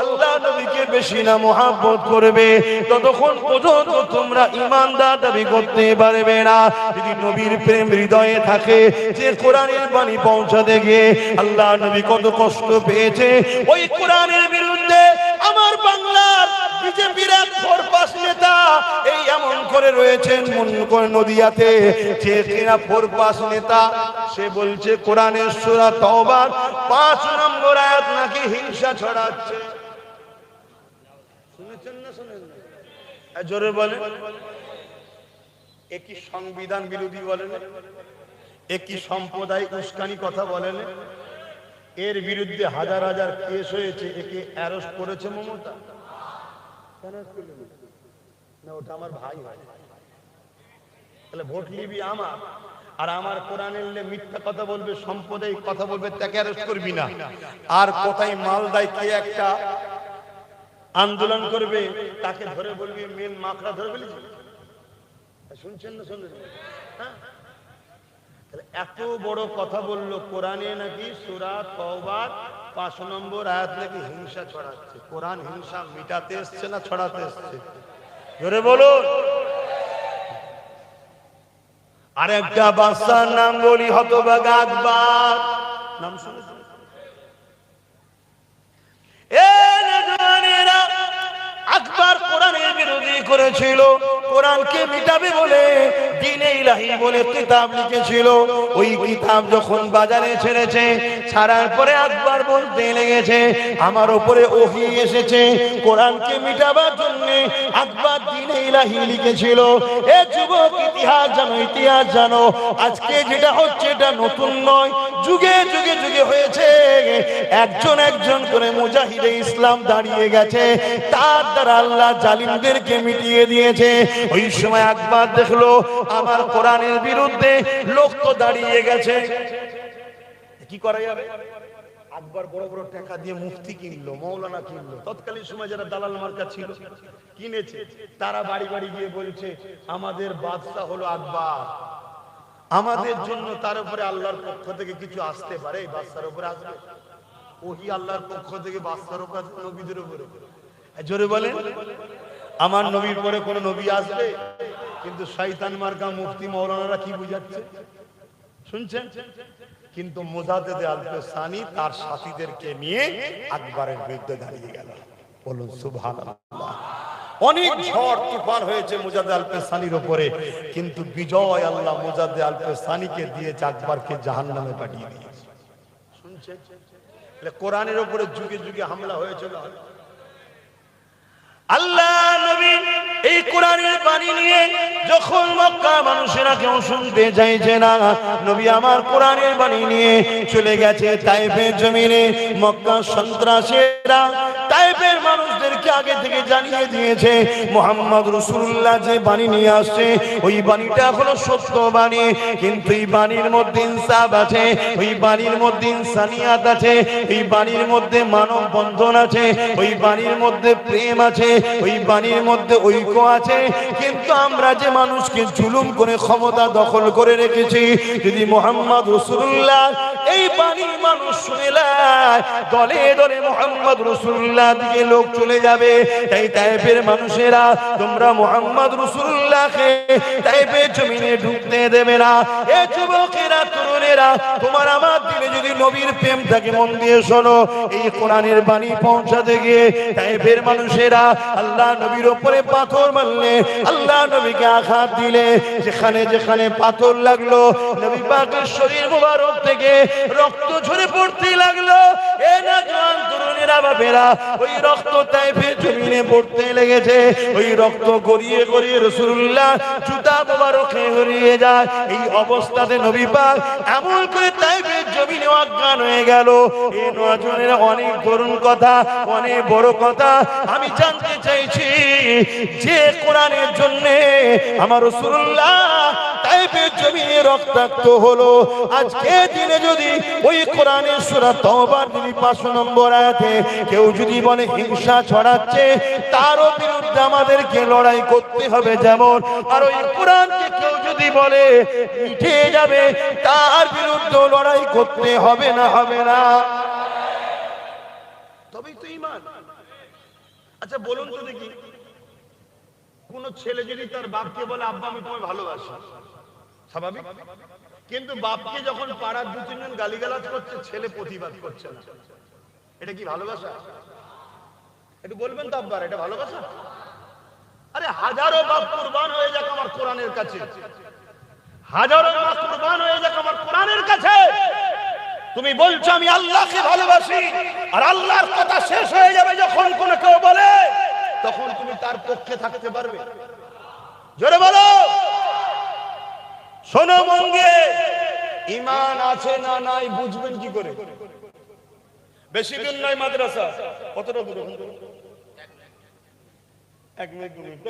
আল্লাহ নবীকে বেশি না মহব্বত করবে, ততক্ষণ পর্যন্ত তোমরা ঈমানদার দাবি করতে পারবে না। যদি নবীর প্রেম হৃদয়ে থাকে, যে কোরআনের বাণী পৌঁছাতে গিয়ে আল্লাহ নবী কত কষ্ট পেয়েছে, ওই কোরআনের বিরুদ্ধে আমার বাংলার বিজেপির এক ফোরপাস নেতা এই এমন করে রয়েছেন নদিয়াতে, যে কিনা ফোরপাস নেতা, সে বলছে কোরআনের সূরা তাওবার 5 নম্বর আয়াত নাকি হিংসা ছড়াচ্ছে। শুনেছেন না শুনেন না? জোরে বলে। একই সংবিধান বিরোধী বলেন, একই সম্প্রদায় উস্কানি কথা বলেন, এর বিরুদ্ধে হাজার হাজার কেস হয়েছে, একে অ্যারেস্ট করেছে মমতা। না, ওটা আমার ভাই হয়। তাহলে ভোট নিবি আমার, আর আমার কোরআনের মিথ্যা কথা বলবে, সাম্প্রদায়িক কথা বলবে, তাকে অ্যারেস্ট করবি না। আর কোথায় মালদায় কে একটা আন্দোলন করবে, তাকে ধরে বলবি মেন মাকড়া ধরে ফেলেছি। শুনছেন না শুনছেন? এত বড় কথা বললো, কোরআনে নাকি সূরা তাওবার 5 নম্বর আয়াত নাকি হিংসা ছড়াচ্ছে। কোরআন হিংসা মিটাতে এসছে না ছড়াতে এসছে? জোরে বলো। আরেকটা বাদশার নাম বলি, হতভাগা আকবর। নাম শুনেছেন? আকবর কোরআনের বিরোধী করেছিল, কোরআনকে মিটাবে বলে দ্বীনে ইলাহি বলে কিতাব লিখেছিল। ওই কিতাব যখন বাজারে ছেড়েছে, ছাড়ার পরে আকবর বলতে লেগেছে আমার উপরে ওহী এসেছে, কোরআনকে মিটাবার জন্য আকবর দ্বীনে ইলাহি লিখেছিল। এ যুবক, ইতিহাস জানো, ইতিহাস জানো। আজকে যেটা হচ্ছে এটা নতুন নয়, যুগে যুগে যুগে হয়েছে। একজন একজন করে মুজাহিদে ইসলাম দাঁড়িয়ে গেছে, তার দ্বারা আল্লাহ জালিমদেরকে মিটিয়ে দিয়েছে। ওই সময় আকবর দেখলো আমার কোরআনের বিরুদ্ধে লোক তো দাঁড়িয়ে গেছে, কি করা যাবে? আকবর বড় বড় টাকা দিয়ে মুফতি কিনলো, মৌলানা কিনলো। তৎকালীন সময় যারা দালাল মার্কা ছিল, কিনেছে, তারা বাড়ি বাড়ি গিয়ে বলছে আমাদের বাদশা হলো আকবর, আমাদের জন্য তার উপরে আল্লাহর পক্ষ থেকে কিছু আসতে পারে। এই বাদশার উপরে আসবে ওহী, আল্লাহর পক্ষ থেকে বাদশার উপরে, নবীদের উপরে। জোরে বলেন, আমার নবীর পরে কোন নবী আসবে? কিন্তু শয়তান মার্কা মুফতি মৌলানারা কি বুঝাচ্ছে শুনছেন? কিন্তু মুজাদ্দেদে আলপে সানি তার সাথীদেরকে নিয়ে আকবরের বিরুদ্ধে দাঁড়িয়ে গেল। বলুন সুবহানাল্লাহ। অনেক ঝড় তুফান হয়েছে মুজাদ্দেদ আলপে সানির উপরে, কিন্তু বিজয় আল্লাহ মুজাদ্দেদ আলপে সানিকে দিয়েছে, আকবরকে জাহান্নামে পাঠিয়ে দিয়েছে। শুনছেন? কোরআনের উপরে যুগে যুগে হামলা হয়েছিল। আল্লাহ নবী এই কোরআনের বাণী নিয়ে যখন মক্কা মানুষেরা কেউ শুনতে চাইছে না, নবী আমার কোরআনের বাণী নিয়ে চলে গেছে তায়েফের জমিনে। মক্কা সন্ত্রাসীরা তায়েফের মানুষদেরকে আগে থেকে জানিয়ে দিয়েছে মুহাম্মদ রাসূলুল্লাহ যে বাণী নিয়ে আসছে ওই বাণীটা হলো সত্য বাণী, কিন্তু এই বাণীর মধ্যে ইনসাফ আছে, ওই বাণীর মধ্যে ইনসানিয়াত আছে, এই বাণীর মধ্যে মানব বন্ধন আছে, ওই বাণীর মধ্যে প্রেম আছে, ওই বাণীর মধ্যে ঐক্য আছে। কিন্তু আমরা যে মানুষকে জুলুম করে ক্ষমতা দখল করে রেখেছি, যদি মুহাম্মদ রাসূলুল্লাহ এই বাণী মানুষ শুনে নেয়, দলে দলে মুহাম্মদ রাসূলুল্লাহ দিকে লোক চলে যাবে। তাই তায়েফের মানুষেরা তোমরা মুহাম্মদ রাসূলুল্লাহকে তায়েফের জমিনে ঢুকতে দেবে না। এ যুবকেরা, তরুণেরা, তোমার আমার দিলে যদি নবীর প্রেম থাকে মন দিয়ে শোনো, এই কোরআনের বাণী পৌঁছাতে গিয়ে তায়েফের মানুষেরা আল্লাহ নবীর উপরে পাথর মারলে, আল্লাহ নবীকে আঘাত দিলে, যেখানে যেখানে পাথর লাগলো নবী পাকের শরীর মোবারক থেকে রক্ত ঝরে পড়তে লাগলো। এ না জওয়ান তরুণেরা, বাপেরা, ওই রক্ত তায়েফের জমিনে পড়তে লেগেছে। ওই রক্ত গড়িয়ে গড়িয়ে রাসূলুল্লাহ জুতা মোবারকে গড়িয়ে যায়। এই অবস্থাতে নবী পাক এমন করে তায়েফের জমিনে অজ্ঞান হয়ে গেল। এই নজনের অনেক করুণ কথা, অনেক বড় কথা। আমি জানতে চাইছি যে কোরআনের জন্য আমার রাসূলুল্লাহ তায়েফের জমিনে রক্তাক্ত হলো, আজকে দিনে যদি ওই কোরআনের সূরা তওবার 5 নম্বর আয়াতে কেউ যদি বলে হিংসা ছড়াচ্ছে, তারও বিরুদ্ধে আমাদেরকে লড়াই করতে হবে যেমন, আর ওই কোরআনকে কেউ যদি বলে মিটে যাবে, তার বিরুদ্ধে লড়াই করতে হবে না, হবে না? তবেই তো ঈমান। আচ্ছা বলুন তো দেখি, কোন ছেলে যদি তার বাপকে বলে আব্বা আমি তোমায় ভালোবাসি, স্বাভাবিক? কিন্তু বাপকে যখন পাড়ার 2-3 জন গালিগালাজ করছে, ছেলে প্রতিবাদ করছে না, এটা কি ভালোবাসা? একটু বলবেন তো আব্বার, এটা ভালোবাসা? আরে হাজারো বাপ কুরবান হয়ে যাক আমার কোরআনের কাছে, হাজারো মা কুরবান হয়ে যাক আমার কোরআনের কাছে, তুমি বলছো আমি আল্লাহকে ভালোবাসি, আর আল্লাহর কথা শেষ হয়ে যাবে যখন কোন কেউ বলে, তখন তুমি তার পক্ষে থাকতে পারবে? জোরে বলো। শোনো মঙ্গে, ঈমান আছে না নাই বুঝবেন কি করে? বেশি দূর নয় মাদ্রাসা, কতটা দূর? 1 মিনিট 2 মিনিট,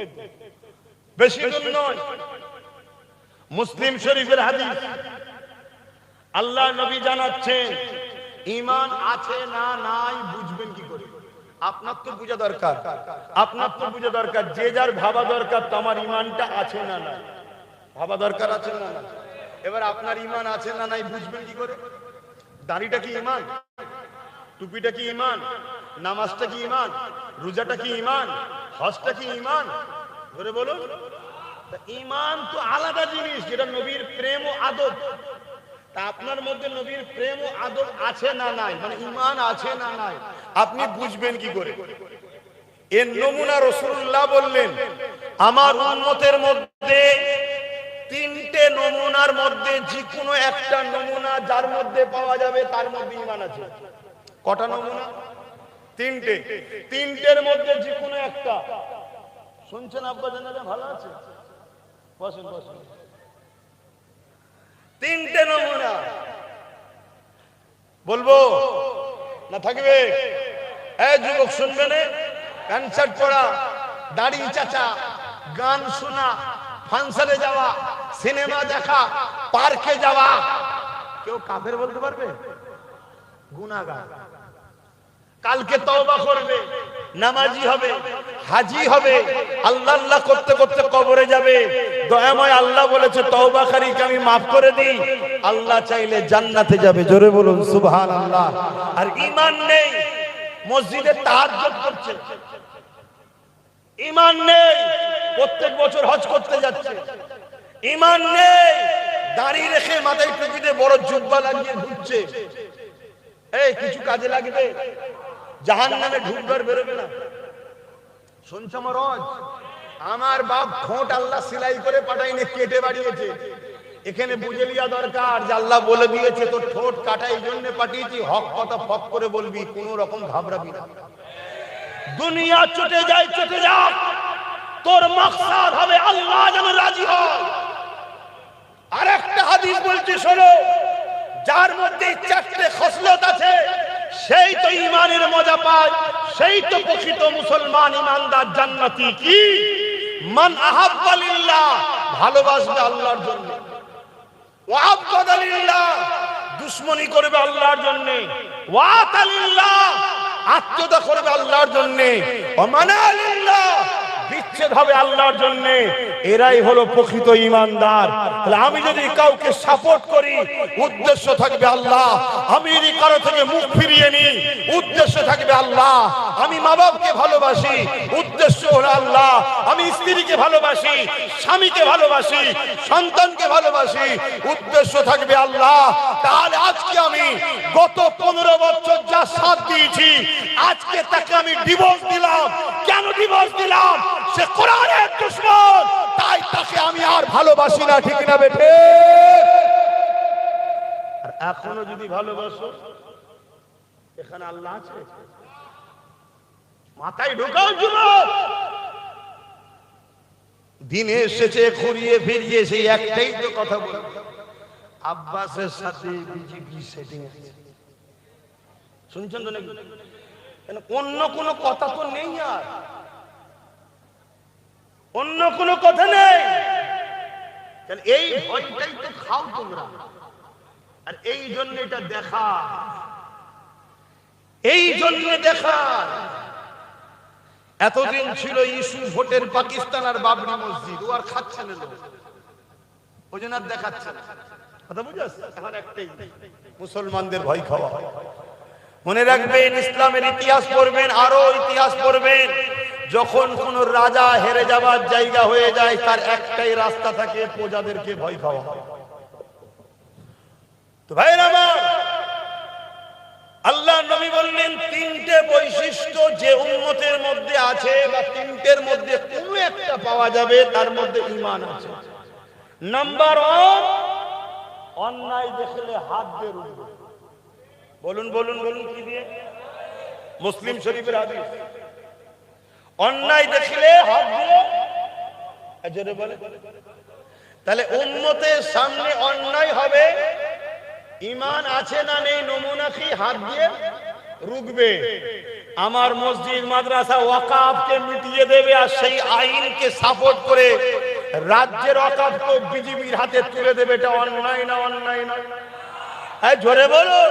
বেশি দূর নয়। মুসলিম শরীফের হাদিস, আল্লাহ নবী জানাচ্ছেন ঈমান আছে না নাই বুঝবেন কি করে? আপনার তো বোঝা দরকার, আপনার তো বোঝা দরকার, যে যার ভাবা দরকার তোমার ঈমানটা আছে না নাই, ভাবা দরকার আছে না নাই। এবার আপনার ঈমান আছে না নাই বুঝবেন কি করে? দাড়িটা কি ঈমান? টুপিটা কি ঈমান? নামাজটা কি ঈমান? রোজাটা কি ঈমান? হজটা কি ঈমান? ধরে বলুন। ঈমান তো আলাদা জিনিস, যেটা নবীর প্রেম ও আদব। তা আপনার মধ্যে নবীর প্রেম ও আদব আছে না নাই, মানে ঈমান আছে না নাই, আপনি বুঝবেন কি করে? এর নমুনা রাসূলুল্লাহ বললেন, আমার উম্মতের মধ্যে 3টে নমুনার মধ্যে যে কোনো একটা নমুনা যার মধ্যে পাওয়া যাবে তার মধ্যে ঈমান আছে। কটা নমুনা? 3টে। 3টের মধ্যে যে কোনো একটা। শুনছেন আব্বা জানালে ভালো আছে? বসেন বসেন। 3টে নমুনা বলবো না থাকবে? এই যুবক শুনবেন, প্যান্ট শার্ট পরা, দাড়ি চাচা, গান শোনা, ফাংশনে যাওয়া, সিনেমা দেখা, পার্কে যাওয়া, কেউ কাফের বলতে পারবে? গুনাহগার। কালকে তওবা করবে, নামাজি হবে, হাজি হবে, আল্লাহ আল্লাহ করতে করতে কবরে যাবে। দয়াময় আল্লাহ বলেছে তওবাকারীকে আমি মাফ করে দিই, আল্লাহ চাইলে জান্নাতে যাবে। জোরে বলুন সুবহানাল্লাহ। আর ঈমান নেই, মসজিদে তাহাজ্জুদ করছে, ঈমান নেই, প্রত্যেক বছর হজ করতে যাচ্ছে, ঈমান নেই, দাড়ি রেখে মাথায় টুপিতে বড় জুব্বা লাগিয়ে ঘুরছে। এই কিছু কাজে লাগবে? জাহান্নামে ঢুকবে আর বেরোবে না। শুনছ মরজ, আমার বাপ ঠোঁট আল্লাহ সেলাই করে পাঠাইনি, কেটে বাড়িয়েছে। এখানে বুঝে লিয়া দরকার যে আল্লাহ বলে দিয়েছে তোর ঠোঁট কাটা এই জন্য পাঠিয়েছি, হক কথা ফক করে বলবি, কোন রকম ঘাবড়াবি না। দুনিয়া চটে যায়, চটে যাক, তোর মাকসাদ হবে আল্লাহ যেন রাজি হয়। আর একটা হাদিস বলছি শোনো, যার মধ্যে 4টে খসলত আছে, সেই তো ইমানের মজা পায়, সেই তো প্রকৃত মুসলমান ইমানদার জান্নাতি। কি মান আহাব্বা লিল্লাহ, ভালোবাসবে আল্লাহর জন্য, ওয়া আবগাদা লিল্লাহ, দুশমনি করবে আল্লাহর জন্য, ওয়া তালিল্লাহ, আত্মীয়তা করবে আল্লাহর জন্য, ওয়া মানা লিল্লাহ, বিচ্ছেদ হবে আল্লাহর জন্য। এরাই হলো প্রকৃত ইমানদার। তাহলে আমি যদি কাউকে সাপোর্ট করি, উদ্দেশ্য থাকবে আল্লাহ। আমি যদি কারো থেকে মুখ ফিরিয়ে নিই, উদ্দেশ্য থাকবে আল্লাহ। আমি মা বাপকে ভালোবাসি, উদ্দেশ্য হলো আল্লাহ। আমি স্ত্রীকে ভালোবাসি, স্বামীকে ভালোবাসি, সন্তানকে ভালোবাসি, উদ্দেশ্য থাকবে আল্লাহ। তাহলে আজকে আমি গত 15 বছর যা সাথ দিয়েছি, আজকে তাকে আমি ডিভোর্স দিলাম। কেন ডিভোর্স দিলাম? সে কোরআনের দুশমন, তাই তাকে আমি আর ভালোবাসি না। ঠিক না বেটে? আর এখনো যদি ভালোবাসো, এখানে আল্লাহ আছে, মাথায় ঢোকাও যুবক। দিনে এসেছে ঘুরিয়ে ফিরিয়ে সেই একটাই তো কথা বলে, আব্বাসের সাথে বিজেপি সেটিং আছে। শুনছেন তো নাকি? অন্য কোনো কথা তো নেই, আর অন্য কোনো কথা নেই। এই ভয়টাই তো খাও তোমরা। আর এই জন্য এটা দেখা, এই জন্য দেখা। এতদিন ছিল ইস্যু ভোটের পাকিস্তান আর বাবরি মসজিদ, ও আর খাচ্ছে না লোক, ওই জন্য আর দেখাচ্ছে না। কথা বুঝাস? এখন একটাই, মুসলমানদের ভয় খাওয়া। মনে রাখবেন, ইসলামের ইতিহাস পড়বেন, আরো ইতিহাস পড়বেন, যখন কোন রাজা হেরে যাবার জায়গা হয়ে যায়, তার একটাই রাস্তা থাকে, প্রজাদেরকে ভয় খাওয়া। তো ভাইরা আমার, আল্লাহ নবী বললেন তিনটে বৈশিষ্ট্য যে উম্মতের মধ্যে আছে, বা তিনটের মধ্যে কোনো একটা পাওয়া যাবে, তার মধ্যে ঈমান আছে। নাম্বার 1, অন্যায় দেখলে হাত দিয়ে রুখবে। বলুন বলুন বলুন, কি দিয়ে? মুসলিম শরীফের হাদিস। অন্যায় দেখলে হাত দিয়ে জোরে বলে। তাহলে উম্মতের সামনে অন্যায় হবে, ঈমান আছে না নেই নমুনা কি? হাত দিয়ে রুখবে। আমার মসজিদ মাদ্রাসা ওয়াকাফকে মিটিয়ে দেবে, আর সেই আইনকে সাপোর্ট করে রাজ্যের ওয়াকাফকে বিজেপির হাতে তুলে দেবে। এটা অন্যায় না অন্যায় নয়? হ্যাঁ, জোরে বলো।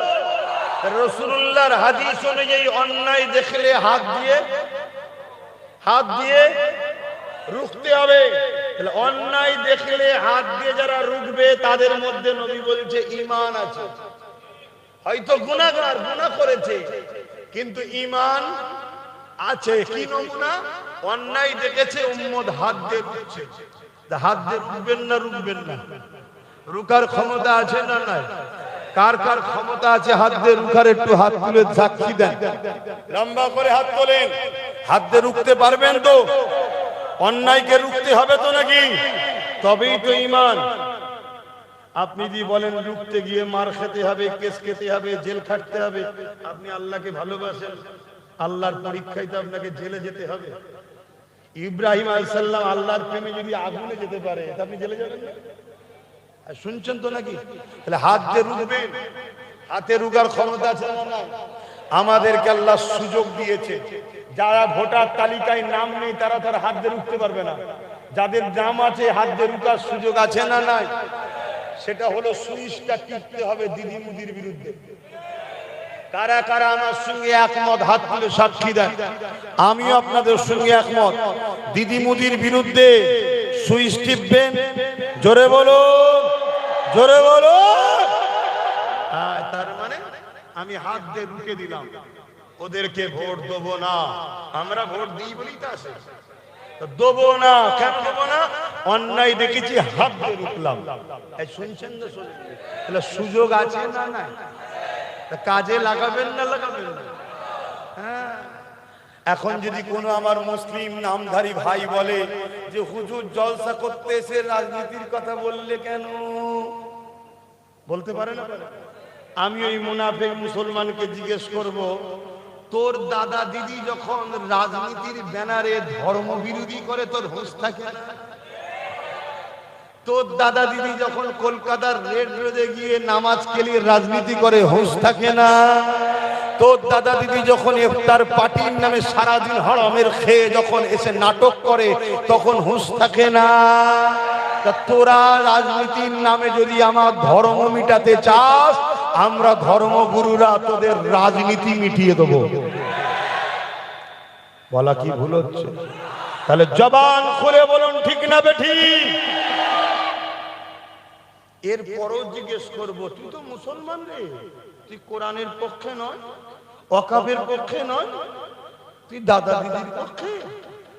রাসূলুল্লাহর হাদিস অনুযায়ী অন্যায় দেখলে হাত দিয়ে রুখতে হবে। তাহলে অন্যায় দেখলে হাত দিয়ে যারা রুখবে, তাদের মধ্যে নবী বলছে ঈমান আছে। হয়তো গুনাহগার, গুনাহ করেছে, কিন্তু ঈমান আছে। কি নমুনা? অন্যায় দেখেছে, উম্মত হাত দিয়ে রুখছে। হাত দিয়ে রুখবেন না রুখবেন না? রুকার ক্ষমতা আছে না নাই? কার কার ক্ষমতা আছে হাত দিয়ে রুখার? একটু হাত তুলে সাক্ষী দেন, লম্বা করে হাত তোলেন। হাত দিয়ে রুখতে পারবেন তো? অন্যায়কে রুখতে হবে তো নাকি? তবেই তো ঈমান। আপনি যদি বলেন রুখতে গিয়ে মার খেতে হবে, কেস খেতে হবে, জেল খাটতে হবে, আপনি আল্লাহকে ভালোবাসেন, আল্লাহর পরীক্ষায় তো আপনাকে জেলে যেতে হবে। ইব্রাহিম আলাইহিস সালাম আল্লাহর প্রেমে যদি আগুনে যেতে পারে, তা আপনি জেলে যাবেন না? শুনছেন তো নাকি? তাহলে হাত দিয়ে রুখবেন। হাতে রুখার ক্ষমতা আছে না না? আমাদেরকে আল্লাহ সুযোগ দিয়েছে। যারা ভোটার তালিকায় নাম নেই, তারা তার হাত দিয়ে রুখতে পারবে না। যাদের নাম আছে, হাত দিয়ে রুখার সুযোগ আছে না নাই? সেটা হলো সুইচটা টিপতে হবে দিদি মুদির বিরুদ্ধে। কারা কারা আমার সঙ্গে একমত? হাত তুলে সাক্ষী দেন। আমিও আপনাদের সঙ্গে একমত। দিদি মুদির বিরুদ্ধে সুইচ টিপবেন। জোরে বলো, জোরে বলো। তার মানে আমি হাত দিয়ে রুখে দিলাম, ওদেরকে ভোট দেবো না। আমরা ভোট দিই বলেই তো আসে, দেবো না। কেন দেবো না? অন্যায় দেখেছি, হাত দিয়ে রুখলাম। শুনছেন না? তাহলে সুযোগ আছে না নাই? কাজে লাগাবেন না লাগাবেন না? হ্যাঁ। এখন যদি কোনো আমার মুসলিম নামধারী ভাই বলে যে হুজুর জলসা করতে এসে রাজনীতির কথা বললে কেন, বলতে পারে না? আমি ওই মুনাফিক মুসলমানকে জিজ্ঞেস করব, তোর দাদা দিদি যখন রাজনীতির ব্যানারে ধর্ম বিরোধী করে, তোর হুঁশ থাকে? তোর দাদা দিদি যখন কলকাতার রেড রোডে গিয়ে নামাজ কেলিয়ে রাজনীতি করে, হুঁশ থাকে না? তোর দাদা দিদি যখন ইফতার পার্টির নামে সারাদিন হরামের খেয়ে যখন এসে নাটক করে, তখন হুঁশ থাকে না? তা তোরা রাজনীতির নামে যদি আমার ধর্ম মিটাতে চাস, আমরা ধর্মগুরুরা তোদের রাজনীতি মিটিয়ে দেবো। বলা কি ভুল হচ্ছে? তাহলে জবান খুলে বলুন, ঠিক না বেঠিক? এরপরও জিজ্ঞেস করবো, তুই তো মুসলমান রে, তুই কোরআনের পক্ষে নয়, ওয়াকাফের পক্ষে নয়, তুই দাদা দিদির পক্ষে,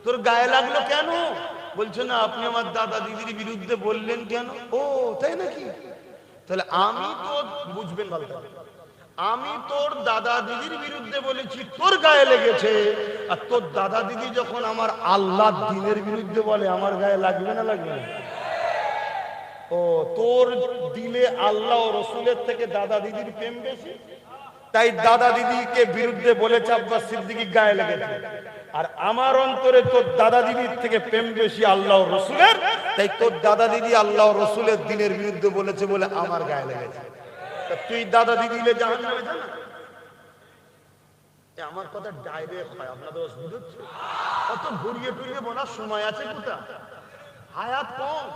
তোর গায়ে লাগলো কেন? বলছে না, আপনি আমার দাদা দিদির বিরুদ্ধে বললেন কেন? ও তাই নাকি? তাহলে আমি তো, বুঝবেন ভালো করে, আমি তোর দাদা দিদির বিরুদ্ধে বলেছি, তোর গায়ে লেগেছে। আর তোর দাদা দিদি যখন আমার আল্লাহ দ্বীনের বিরুদ্ধে বলে, আমার গায়ে লাগবে না লাগবে না? ও, তোর দিলে আল্লাহ ও রসুলের থেকে দাদা দিদির প্রেম বেশি, তাই দাদা দিদিকে বিরুদ্ধে বলেছে আব্বাস সিদ্দিকী, গায়ে লেগেছে। আর আমার অন্তরে তোর দাদা দিদির থেকে প্রেম বেশি আল্লাহ ও রসুলের, তাই তোর দাদা দিদি আল্লাহ ও রসুলের দ্বীনের বিরুদ্ধে বলেছে বলে আমার গায়ে লেগেছে। তুই দাদা দিদি জাহান্নামে যা না। আমার কথা ডাইরেক্ট হয়, আপনাদের অসুবিধা হচ্ছে? অত ঘুরিয়ে টুরিয়ে বলার সময় আছে কোথা? হায়াত কম।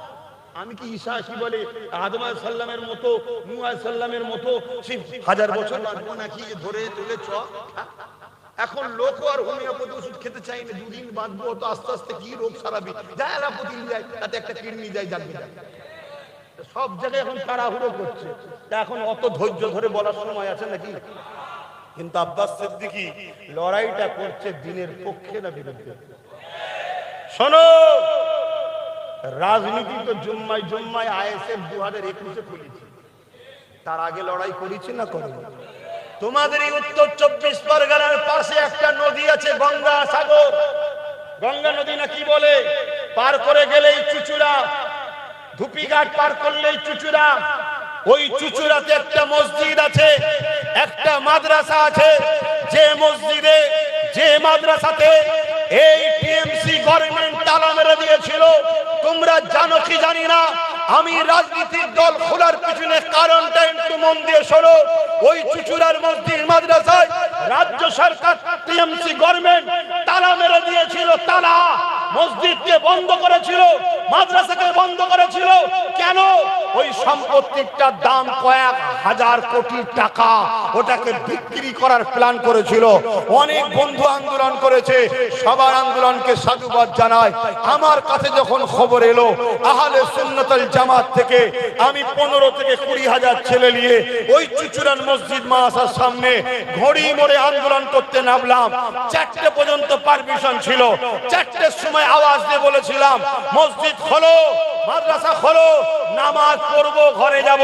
আমি কি ঈসা আসি বলে আদম আলাইহিস সালামের মতো, নূহ আলাইহিস সালামের মতো 1000 বছর লাগবো নাকি ধরে তুলে চ? এখন লোক আর হোমিওপ্যাথি ওষুধ খেতে চাই না, দুদিন বাঁচবো, তো আস্তে আস্তে কি রোগ সারাবি, যা অ্যালোপ্যাথি নিয়ে যায়, তাতে একটা কিডনি যায়, জানবি না। সব জায়গায় এখন তাড়াহুড়ো করছে, তা এখন অত ধৈর্য ধরে বলার সময় আছে নাকি? কিন্তু আব্বাস সিদ্দিকী লড়াইটা করছে দ্বীনের পক্ষে না বিরুদ্ধে? শোনো, রাজনীতি তো জুম্মায় জুম্মায় আইএসএফ 2021-এ খুলেছে, তার আগে লড়াই করেছে না করেনি? তোমাদের এই উত্তর 24 পরগনার পাশে একটা নদী আছে, গঙ্গা সাগর, গঙ্গা নদী না কি বলে, পার করে গেলেই চুচুড়া, ধুপিঘাট পার করলেই চুচুড়া। ওই চুচুড়াতে একটা মসজিদ আছে, একটা মাদ্রাসা আছে। যে মসজিদে, যে মাদ্রাসাতে এই টিএমসি গভর্নমেন্ট তালা মেরে দিয়েছিল, তোমরা জানো কি জানি না, আমি রাজনীতির দল খোলার পিছনে কারণটা একটু মন দিয়ে শোনো। ওই চুচুড়ার মসজিদ মাদ্রাসায় রাজ্য সরকার টিএমসি গভর্নমেন্ট তালা মেরে দিয়েছিল। তালা, মসজিদকে বন্ধ করেছিল, মাদ্রাসাকে বন্ধ করেছিল। কেন? ওই সম্পত্তিটার দাম কয়েক হাজার কোটি টাকা, ওটাকে বিক্রি করার প্ল্যান করেছিল। অনেক বন্ধু আন্দোলন করেছে, সবার আন্দোলনকে সাধুবাদ জানায়। আমার কাছে যখন খবর এলো আহলে সুন্নাতুল জামাত থেকে, আমি 15 থেকে 20 হাজার ছেলে নিয়ে ওই চুচুড়ার মসজিদ মাদ্রাসার সামনে ঘড়ি মোড়ে আন্দোলন করতে নামলাম। 4টে পর্যন্ত পারমিশন ছিল। 4টের সময় আওয়াজ দিয়ে বলেছিলাম, মসজিদ খোলো, মাদ্রাসা খোলো, নামাজ পড়বো, ঘরে যাব।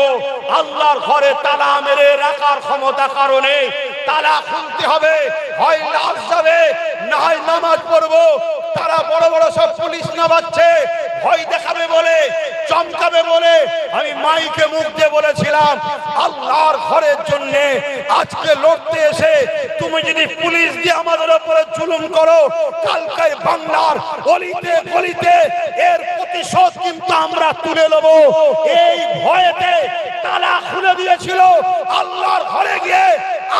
আল্লাহর ঘরে তালা মেরে রাখার ক্ষমতা কারণে তালা খুলতে হবে, হয় লাশ যাবে, না হয় নামাজ পড়বো। তারা বড় বড় সব পুলিশ নামাচ্ছে, ভয় দেখাবে বলে, চমকাবে বলে। আমি মাইকে মুখ দিয়ে বলেছিলাম, আল্লাহর ঘরের জন্য আজকে লড়তে এসে তুমি যদি পুলিশ দিয়ে আমাদের উপরে জুলুম করো, কালকে বাংলার অলিতে গলিতে এর প্রতিশোধ কিন্তু আমরা তুলে নেব। এই ভয়েতে তালা খুলে দিয়েছিল। আল্লাহর ঘরে গিয়ে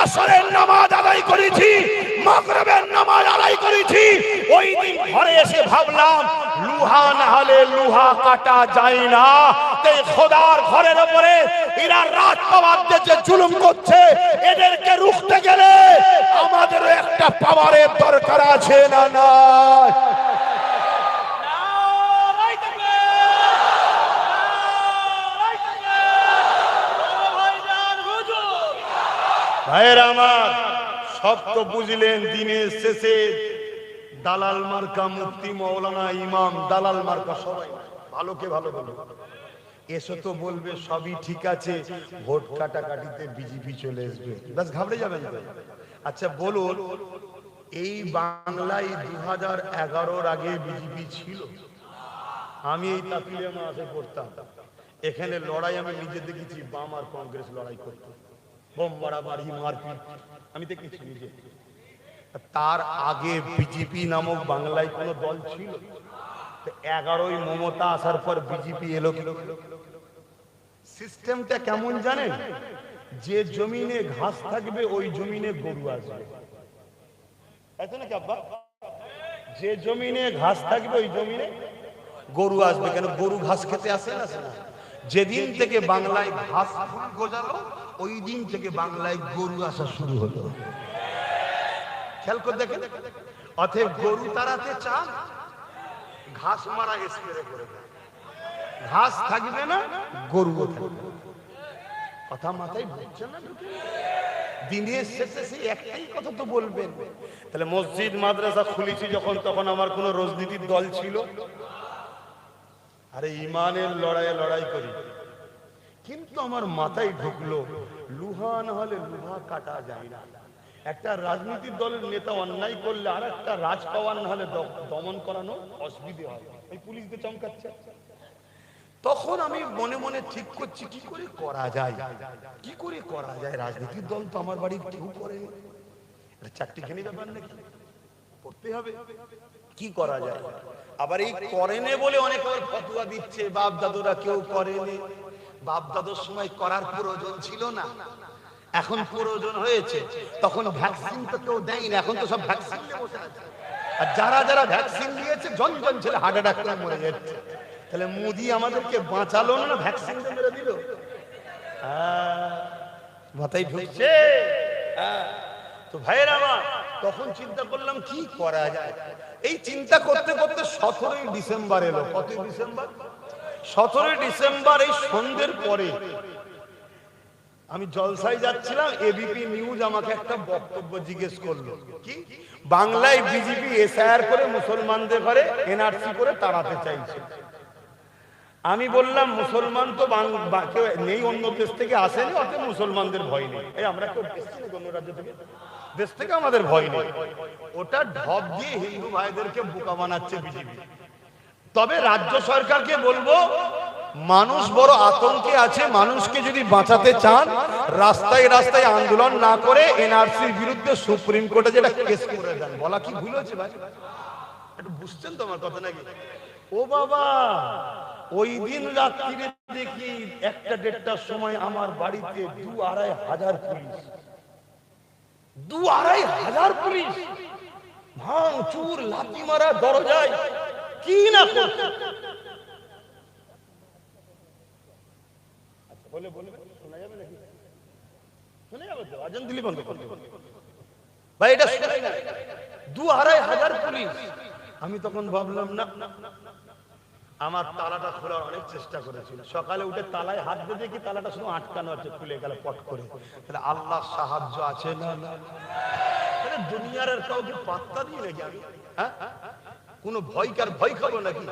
আসরের নামাজ আদায় করেছি, মাগরিবের নামাজ আদায় করেছি। ওই দিন ঘরে এসে ভাবলাম, লুহা না হলে লুহা কাটা যায় না। তাই খোদার ঘরের উপরে এরা রাত পাওয়ার যে জুলুম করছে, এদেরকে রুখতে গেলে আমাদের একটা পাওয়ারের দরকার আছে না? না, ভাইয়েরা আমার, সব তো বুঝলেন। দিনের শেষে দালাল মার্কা মুফতি, মাওলানা, ইমাম, দালাল মার্কা সবাই ভালোকে ভালো বলো। এসো তো বলবে সবই ঠিক আছে, ভোট কাটাকাটিতে বিজেপি চলে আসবে, বাস ঘাবড়ে যাবেন। আচ্ছা বলুন, এই বাংলায় 2011-র আগে বিজেপি ছিল? আমি এই তাপিলিয়া মাসে পড়তাম, এখানে লড়াই আমি নিজে দেখেছি। বাম আর কংগ্রেস লড়াই করত, বোম মারামারি, মারপিট আমি দেখেছি নিজে। তার আগে বিজেপি নামক বাংলায় কোন দল ছিল? 11ই মমতা আসার পর বিজেপি এলো। সিস্টেমটা কেমন জানেন? যে জমিনে ঘাস থাকবে ওই জমিনে গরু আসবে, তাই তো নাকি আব্বা? যে জমিনে ঘাস থাকবে ওই জমিনে গরু আসবে। কেন গরু ঘাস খেতে আসে না? যেদিন থেকে বাংলায় ঘাস ফুল গজালো ওই দিন থেকে বাংলায় গরু আসা শুরু হলো। খেয়াল করে দেখেন, অতএব গরু তাড়াতে চান, ঘাস মারা স্প্রে করে দেন, ঘাস থাকবে না, গরু থাকবে। কথা মাথায় ঢুকছে না? দিনের শেষে সেই একটাই কথা তো বলবেন। তাহলে মসজিদ মাদ্রাসা খুলেছি যখন, তখন আমার কোনো রাজনীতির দল ছিল? আরে ইমানের লড়াইয়ে লড়াই করি। কিন্তু আমার মাথায় ঢুকলো, লুহা না হলে লুহা কাটা যায় না। একটা রাজনীতির দলের নেতা অন্যায় করলে আর একটা রাজ পাওয়ার না হলে দমন করানো অসুবিধে হয়। এই পুলিশদের চমকাচ্ছে। তখন আমি মনে মনে ঠিক করছি কি করে করা যায়, কি করে করা যায়। রাজনীতির দল তো আমার বাড়ির কেউ করেনি, চারটিখানি ব্যাপার নাকি, করতে হবে। কি করা যায়? আবার এই করেনে বলে অনেক আবার ফতোয়া দিচ্ছে, বাপ দাদুরা কেউ করেনি। বাপ দাদুর সময় করার প্রয়োজন ছিল না, এখন প্রয়োজন হয়েছে। তখন ভ্যাকসিন তো কেউ দেয় না, এখন তো সব ভ্যাকসিন নিয়ে বসে আছে। আর যারা যারা ভ্যাকসিন নিয়েছে জন জন ছেলে হার্ট অ্যাটাক করে মরে যাচ্ছে। তাহলে মোদি আমাদেরকে বাঁচালো না, ভ্যাকসিন মেরে দিল। মাথায় ঢুকছে? তো ভাইয়ের আমার, তখন চিন্তা করলাম কি করা যায়। এই চিন্তা করতে করতে 17ই ডিসেম্বর এলো। কত ডিসেম্বর? 17ই ডিসেম্বর এই সন্ধ্যের পরে আমি জলসায় যাচ্ছিলাম, এবিপি নিউজ আমাকে একটা বক্তব্য জিজ্ঞেস করলো, কি বাংলায় বিজেপি এসআইআর করে মুসলমানদের ঘরে এনআরসি করে তাড়াতে চাইছে। আমি বললাম মুসলমান তো কেউ নেই, অন্য দেশ থেকে আসেনি, অতএব মুসলমানদের ভয় নেই। এই আমরা কেউ এসেছি না অন্য রাজ্য থেকে, দেশ থেকে আমাদের ভয় নেই। ওটা ঢপ দিয়ে হিন্দু ভাইদেরকে বোকা বানাচ্ছে বিজেপি। তবে রাজ্য সরকারকে বলবো, মানুষ বড় আতঙ্কে আছে, মানুষকে যদি বাঁচাতে চান রাস্তায় রাস্তায় আন্দোলন না করে এনআরসির বিরুদ্ধে সুপ্রিম কোর্টে যেটা কেস করে দেন। বলা কি ভুল হচ্ছে ভাই? একটু বুঝছেন তো আমার কথা নাকি? ও বাবা, ওই দিন রাত্রিরে দেখি 1টা-1:30টার সময় আমার বাড়িতে 2-2.5 হাজার পুলিশ, 2-2.5 হাজার পুলিশ ভাঙ চুর লাথি মারা দরজায় কি না করছে। বলে বলে শোনা যাবে নাকি? শোনা যাবে তো? আজান দিলি বন্ধ করতে ভাই, এটা শোনাই না। 2-2.5 হাজার পুলিশ। আমি তখন ভাবলাম না, আমার তালাটা খোলার অনেক চেষ্টা করেছিল। সকালে উঠে তালায় হাত দিয়ে দেখি তালাটা শুধু আটকানো আছে, খুলে গেল পট করে। তাহলে আল্লাহর সাহায্য আছে না? তাহলে দুনিয়ার আর কাউকে পাত্তা দিই নাকি আমি? হ্যাঁ, কোনো ভয়কার ভয় খাবো নাকি?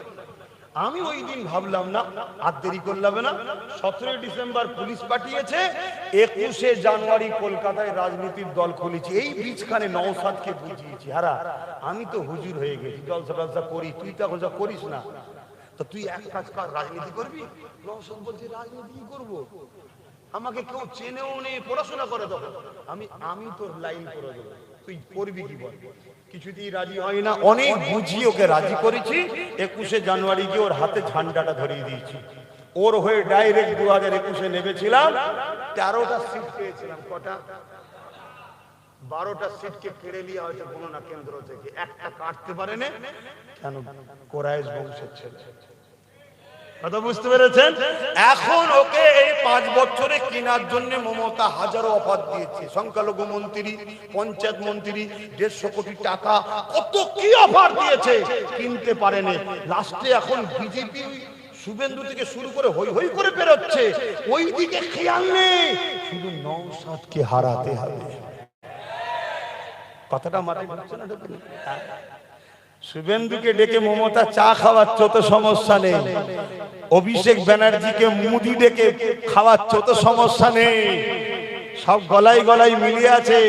আমি ওই দিন ভাবলাম না, আর দেরি করলাম না। 17ই ডিসেম্বর পুলিশ পাঠিয়েছে, 21শে জানুয়ারি কলকাতায় রাজনীতির দল খুলেছি। এই বীজখানে নওশাদকে বুঝিয়েছি, হারা আমি তো হুজুর হয়ে গেছি, জলসা টলসা করি, তুই তো এখন করিস না, তো তুই এক কাজ কর, রাজনীতি করবি। নওশাদ বলছে রাজনীতি করবো, আমাকে কেউ চেনেও নেই, পড়াশোনা করে তখন। আমি তোর লাইন করে দেবো, তুই করবি কি বল? কিছুতেই রাজি হয় না। অনেক বুঝিয়ে ওকে রাজি করেছি। 21শে জানুয়ারি গিয়ে ওর হাতে ঝান্ডাটা ধরিয়ে দিয়েছি। ওর হয়ে ডাইরেক্ট 2021-এ নেমেছিলাম। 13টা সিট পেয়েছিলাম। কটা? 12টা সিটকে কেড়ে নিয়ে হয়তো গণনা কেন্দ্র থেকে একটা কাটতে পারেনি। কেন? কোরাইশ বংশের ছেলে। কথা বুঝতে পেরেছেন? এখন ওকে এই 5 বছরে কেনার জন্য মমতা হাজারো অফার দিয়েছে। সংখ্যালঘু মন্ত্রী, পঞ্চায়েত মন্ত্রী, 150 কোটি টাকা, কত কি অফার দিয়েছে, কিনতে পারেনি। লাস্টে এখন বিজেপি শুভেন্দু থেকে শুরু করে হই হই করে বেরোচ্ছে, ওই দিকে খেয়াল নেই, শুধু নওশাদকে হারাতে হবে। কথাটা মাথায় ঢুকছে না? শুভেন্দুকে ডেকে মমতা চা খাওয়াচ্ছ তো সমস্যা নেই, অভিষেক ব্যানার্জিকে মুদি ডেকে খাওয়াচ্ছ তো সমস্যা নেই, সব গলায় গলায় মিলিয়ে আছে।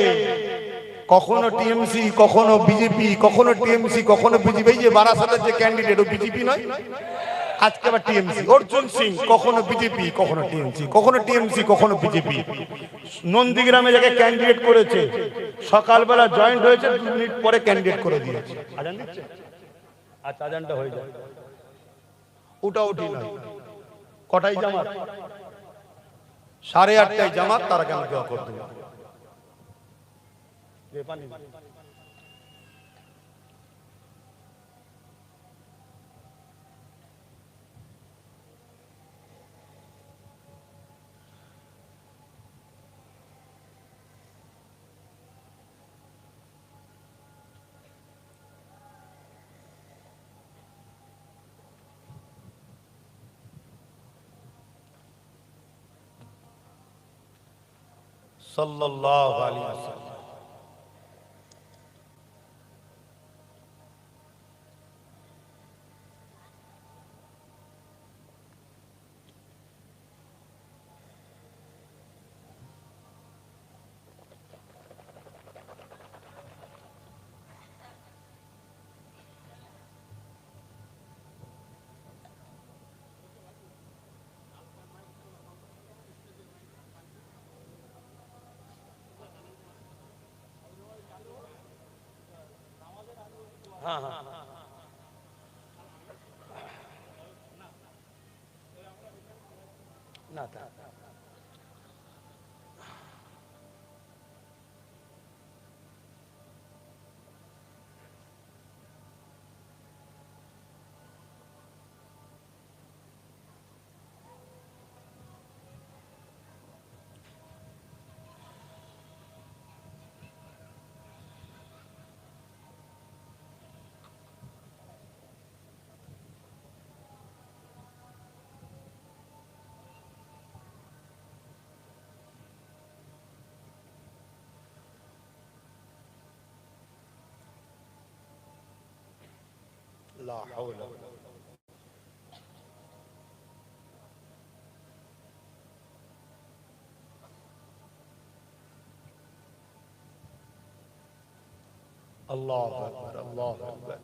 কখনো টিএমসি, কখনো বিজেপি, কখনো টিএমসি, কখনো বিজেপি। এই যে বারাসাতের যে ক্যান্ডিডেট, ও বিজেপি নয়, আজকে আবার টিএমসি। অর্জুন সিং কখনো বিজেপি, কখনো টিএমসি, কখনো টিএমসি, কখনো বিজেপি। নন্দীগ্রামে যাকে ক্যান্ডিডেট করেছে, সকালবেলা জয়েন্ট হয়েছে, 2 মিনিট পরে ক্যান্ডিডেট করে দিয়েছে। আজান দিচ্ছে? আচ্ছা, আজানটা হয়ে যায়। ওটা উঠি না। কটাই জামাত? 8:30টায় জামাত, তার আগে আমি দোয়া করে দেব। সাল্লাল্লাহু আলাইহি ওয়াসাল্লাম। হ্যাঁ হ্যাঁ না তা لا حول الله أكبر الله أكبر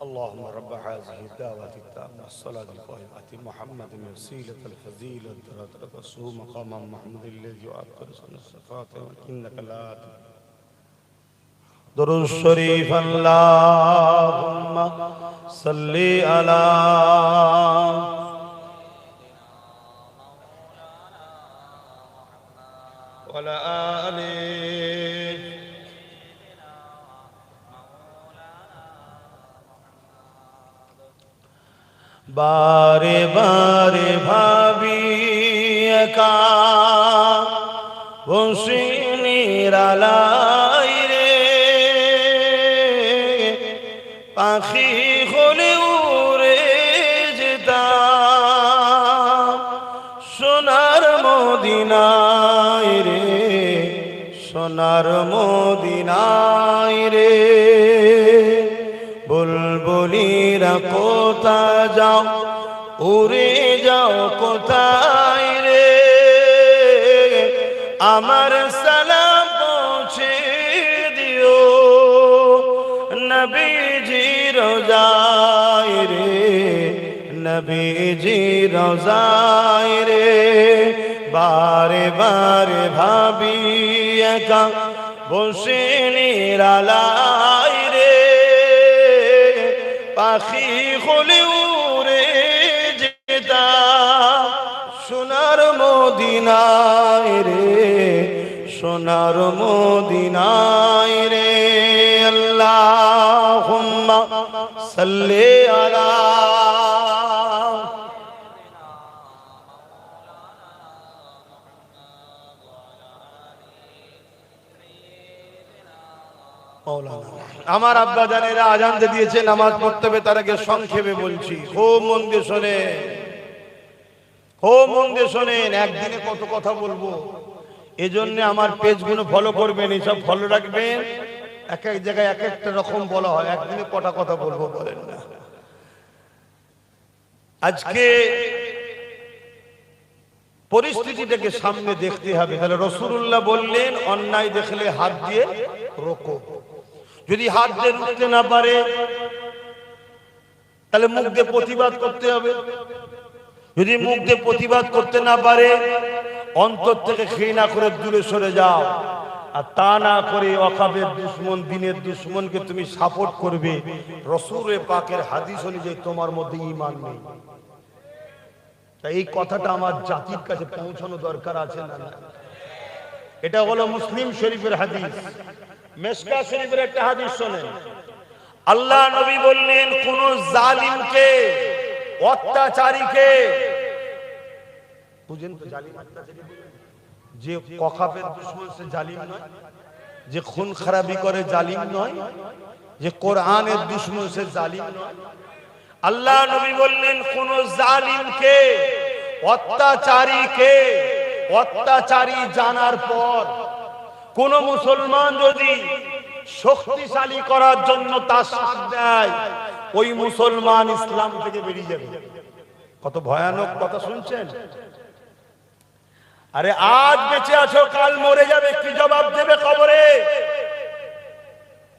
اللهم رب هذه الدعوة التامة الصلاة القائمة محمد وسيلة الفضيلة درجة الرسول مقام محمود الذي يؤثر سنة الصفات إنك لا درود الشريف اللهم صل على وعلى آله বারে বারে ভাবি একা বসে নিরালাই রে পাখি হলে উড়ে যেতাম সোনার মদিনায় রে সোনার মদিনায় রে বুলবুলিরা কোথা যাও উড়ে যাও কোথায় রে আমার সালাম পৌঁছে দিও নবীজি রোজায় রে নবীজি রোজায় রে বারে বারে ভাবি একা বসে নিরালায় রে পাখি হলে উড়ে যেতাম সোনার মদিনায় রে সোনার মদিনায় রে আল্লাহুম্মা সাল্লি আলা আমার আব্বা জানেরা আজান দিয়েছে নামাজ পড়তে হবে তার আগে সংক্ষেপে বলছি খুব মন দিয়ে শোনেন খুব মন দিয়ে শোনেন একদিনে কত কথা বলবো এজন্য আমার পেজগুলো ফলো করবেন এইসব ফলো রাখবেন এক এক জায়গায় এক একটা রকম বলা হয় একদিনে কটা কথা বলবো বলেন না আজকে পরিস্থিতিটাকে সামনে দেখতে হবে তাহলে রাসূলুল্লাহ বললেন অন্যায় দেখলে হাত দিয়ে রোকো যদি হাত দিয়ে রুখতে না পারে তাহলে মুখ দিয়ে প্রতিবাদ করতে হবে যদি মুখ দিয়ে প্রতিবাদ করতে না পারে অন্তর থেকে ঘৃণা করে দূরে সরে যাও আর তা না করে ওয়াকাফের দুশমন, দিনের দুশমনকে তুমি সাপোর্ট করবে, রাসূল পাকের হাদিস অনুযায়ী তোমার মধ্যে ঈমান নেই। তাই এই কথাটা আমার জাতির কাছে পৌঁছানো দরকার আছে না? এটা হলো মুসলিম শরীফের হাদিস। মিশকাত শরীফের একটা হাদিস শোনেন। আল্লাহ নবী বললেন, কোন জালিমকে, অত্যাচারীকে, বুঝেন তো জালিম অত্যাচারী, যে ওয়াকাফের দুশমন সে জালিম নয়, যে খুন খারাপি করে জালিম নয়, যে কোরআনের দুশমন সে জালিম নয়। আল্লাহ নবী বললেন, কোন জালিমকে, অত্যাচারীকে, অত্যাচারী জানার পর কোন মুসলমান যদি শক্তিশালী করার জন্য তার সাথ দেয়, ওই মুসলমান ইসলাম থেকে বেরিয়ে যাবে। কত ভয়ানক কথা শুনছেন? আরে আজ বেঁচে আছো, কাল মরে যাবে, কি জবাব দেবে কবরে?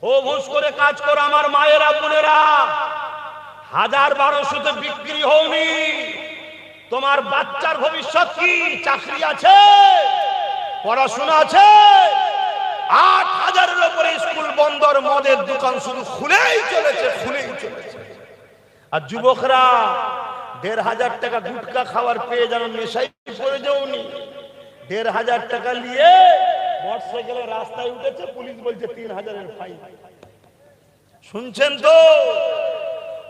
হো হুস করে কাজ করো আমার মায়েরা বোনেরা, 1000-1200 বিক্রি হওনি। তোমার বাচ্চার ভবিষ্যৎ কি? চাকরি আছে, পড়াশোনা আছে, 8000-এর উপরে স্কুল বন্দর, মদের দোকান শুধু খুলেই চলেছে, খুলেই চলেছে। আর যুবকরা 1500 টাকা গুটকা খাওয়ার পেয়ে যেন নেশাই পড়ে যাওনি। 1500 টাকা নিয়ে মোটরসাইকেলে রাস্তায় উঠেছে, পুলিশ বলছে 3000-এর ফাইন। শুনছেন তো?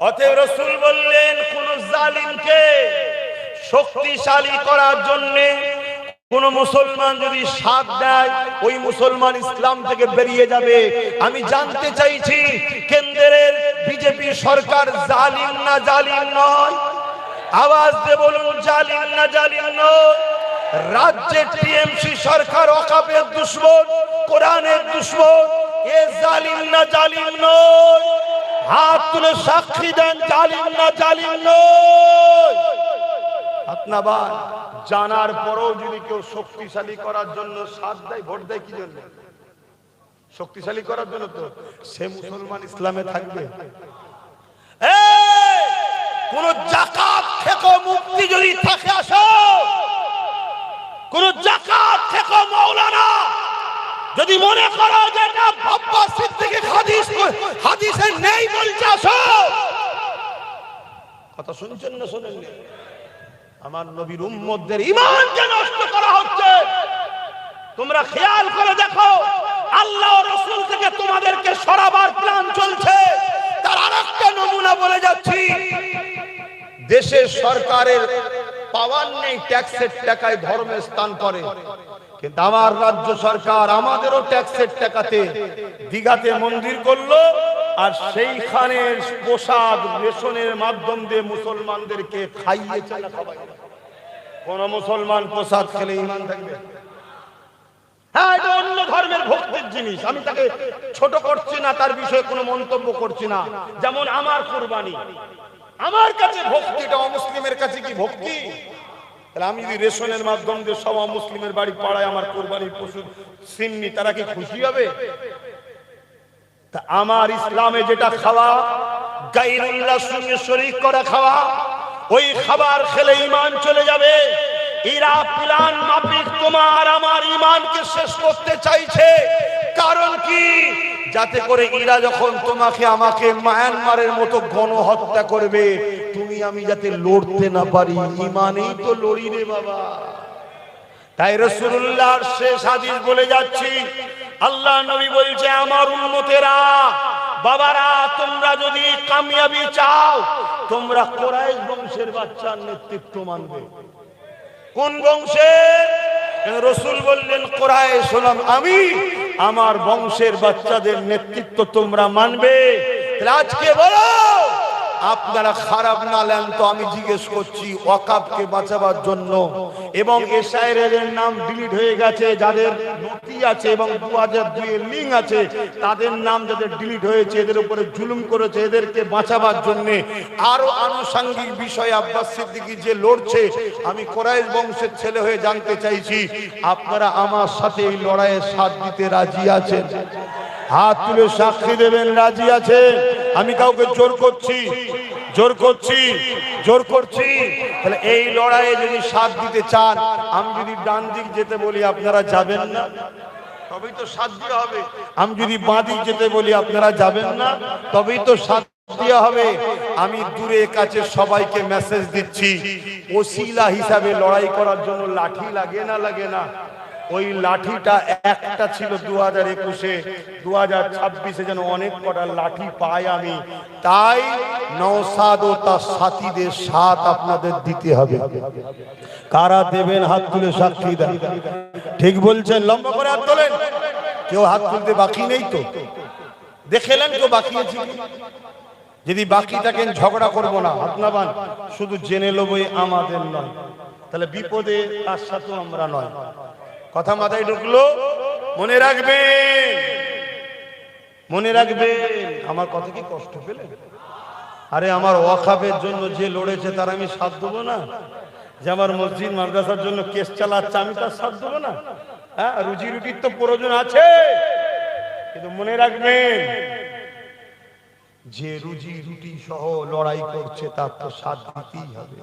অতএব রাসূল বললেন, কোন জালিমকে শক্তিশালী করার জন্য কোন মুসলমান যদি সাথ দেয়, ওই মুসলমান ইসলাম থেকে বেরিয়ে যাবে। আমি জানতে চাইছি, কেন্দ্রের বিজেপি সরকার জালিম না জালিম নয়? আওয়াজ দিয়ে বলুন, জালিম না জালিম নয়? রাজ্যের টিএমসি সরকার ওয়াকাফের দুশমন, কোরআনের দুশমন, এ জালিম না জালিম নয়? হাত তুলে সাক্ষী দেন, জালিম না জালিম নয়? আপনার জানার পরেও যদি কেউ শক্তিশালী করার জন্য সাথ দেয়, ভোট দেয় কি জন্য? শক্তিশালী করার জন্য। তো সে মুসলমান ইসলামে থাকবে? কোন যাকাত থেকে মুক্তি যদি থাকে, আসো, কোন যাকাত থেকে মাওলানা যদি মনে করো যে না আব্বাস সিদ্দিকী হাদিসে নেই বলছে, আসো। কথা শুনছেন না শোনেন? আমার নবীর উম্মতদের ঈমানকে নষ্ট করা হচ্ছে। তোমরা খেয়াল করে দেখো, আল্লাহ ও রাসূল থেকে তোমাদেরকে সরাবার প্ল্যান চলছে। তার আরেকটা নমুনা বলে যাচ্ছি, দেশের সরকারের পাওয়ার নেই, ট্যাক্সের টাকায় ধর্মের স্থান করে, কিন্তু আমার রাজ্য সরকার আমাদেরও ট্যাক্সের টাকাতে দিঘাতে মন্দির করলো, আর সেইখানে পোশাক রেশনের মাধ্যম দিয়ে মুসলমানদেরকে খাইয়ে চালা খাওয়াই। কোন মুসলমান পোশাক খেলে ঈমান থাকবে? হ্যাঁ, এটা অন্য ধর্মের ভক্তির জিনিস, আমি তাকে ছোট করছি না, তার বিষয়ে কোনো মন্তব্য করছি না। যেমন আমার কুরবানি আমার কাছে ভক্তি, এটা অমুসলিমের কাছে কি ভক্তি? তাহলে আমি যদি রেশনের মাধ্যম দিয়ে সব মুসলিমের বাড়ি পাড়ায় আমার কুরবানির পশু সিন্নি, তারা কি খুশি হবে? তা আমার ইসলামে যেটা খাওয়া, গায়রুল্লাহর সঙ্গে শরীক করা খাওয়া, ওই খাবার খেলে ঈমান চলে যাবে। এরা প্ল্যান মাফিক তোমার আমার ঈমানকে শেষ করতে চাইছে। কারণ কি? যাতে করে এরা যখন তোমাকে আমাকে মায়ানমারের মতো গণহত্যা করবে, তুমি আমি যাতে লড়তে না পারি। ঈমানেই তো লড়ি রে বাবা। তাই রাসূলুল্লাহর শেষ হাদিস বলে যাচ্ছি, আল্লাহ নবী বলছে, আমার উম্মতেরা, বাবারা, তোমরা যদি কামিয়াবি চাও, তোমরা কুরাইশ বংশের বাচ্চার নেতৃত্ব মানবে। কোন বংশের? রাসূল বললেন, কুরাইশ হলাম আমি, আমার বংশের বাচ্চাদের নেতৃত্ব তোমরা মানবে। আজকে বলো, আপনারা খারাপ না নেন তো আমি জিজ্ঞেস করছি, ওয়াকাফকে বাঁচাবার জন্য এবং এসআইআর এর নাম ডিলিট হয়ে গেছে, যাদের নথি আছে এবং 2002 এর লিঙ্ক আছে, তাদের নাম যাদের ডিলিট হয়েছে, এদের উপরে জুলুম করেছে, এদেরকে বাঁচাবার জন্য আরো আনুষঙ্গিক বিষয় আব্বাস সিদ্দিকী যে লড়ছে, আমি কুরাইশ বংশের ছেলে হয়ে জানতে চাইছি, আপনারা আমার সাথে এই লড়াইয়ে সাথ দিতে রাজি আছেন? হাত তুলে সাক্ষী দেবেন রাজি আছে? আমি কাউকে জোর করছি তাহলে এই লড়াইয়ে যদি সাথ দিতে চান, আমি যদি ডান দিক যেতে বলি আপনারা যাবেন না? তবেই তো সাথ দেওয়া হবে। আমি যদি বাঁদিক যেতে বলি আপনারা যাবেন না, তবেই তো সাথ দেওয়া হবে। আমি দূরে কাছে সবাইকে মেসেজ দিচ্ছি, ওসিলা হিসাবে লড়াই করার জন্য লাঠি লাগে না লাগে না? ওই লাঠিটা একটা ছিল 2021-এ, 2026-এ যেন অনেক কটা লাঠি পাই আমি। তাই নওশাদ ও তার সাথীদের সাথ আপনাদের দিতে হবে। কারা দেবেন হাত তুলে সাক্ষী দেন। ঠিক বলছেন, লম্বা করে হাত তোলেন। কেউ হাত তুলতে বাকি নেই তো? দেখেলেন কেউ বাকি আছে? যদি বাকি থাকেন ঝগড়া করব না, হাত নামান। শুধু জেনে লবই আমাদের নয়, তাহলে বিপদে তার সাথেও আমরা নয়। কথা মাথায় ঢুকলো? মনে রাখবেন, মনে রাখবেন। আমার কথা কি কষ্ট পেলেন? আরে আমার ওয়াকাফের জন্য যে লড়েছে তার আমি সাথ দেবো না? যে আমার মসজিদ মাদ্রাসার জন্য কেস চালাচ্ছে আমি তার সাথ দেবো না? হ্যাঁ, রুজি রুটির তো প্রয়োজন আছে, কিন্তু মনে রাখবেন যে রুজি রুটি সহ লড়াই করছে তার তো সাথ দিতেই হবে।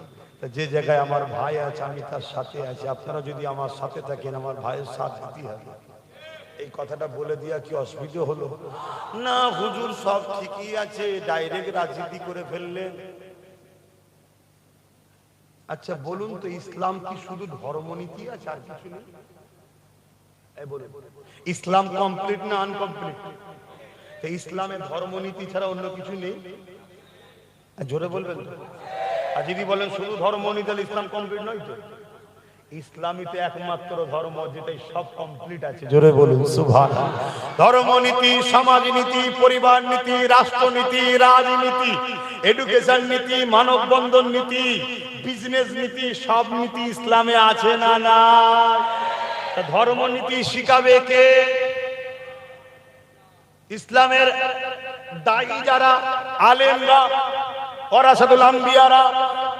যে জায়গায় আমার ভাই আছে আমি তার সাথে আছি, আপনারা যদি আমার সাথে থাকেন আমার ভাইয়ের সাথ দিতেই হবে। এই কথাটা বলে দিয়া কি অসুবিধা হলো? না হুজুর সব ঠিকই আছে, ডাইরেক্ট রাজনীতি করে ফেললেন। আচ্ছা বলুন তো, ইসলাম কি শুধু ধর্মনীতি আছে আর কিছু নেই? ইসলাম কমপ্লিট না আনকমপ্লিট? ইসলামের ধর্মনীতি ছাড়া অন্য কিছু নেই? জোরে বলবেন। আর যদি বলেন শুধু ধর্মনীতি তাহলে ইসলাম কমপ্লিট নয় তো? ইসলামই তো একমাত্র ধর্ম যেটাই সব কমপ্লিট আছে। জোরে বলুন সুবহানাল্লাহ। ধর্মনীতি, সমাজনীতি, পরিবার নীতি, রাষ্ট্রনীতি, রাজনীতি, এডুকেশন নীতি, মানব বন্ধন নীতি, বিজনেস নীতি, সব নীতি ইসলামে আছে না না? ধর্মনীতি শিখাবে কে? ইসলামের দায়ী যারা, আলেমরা, ওয়ারাসাতুল আম্বিয়ারা।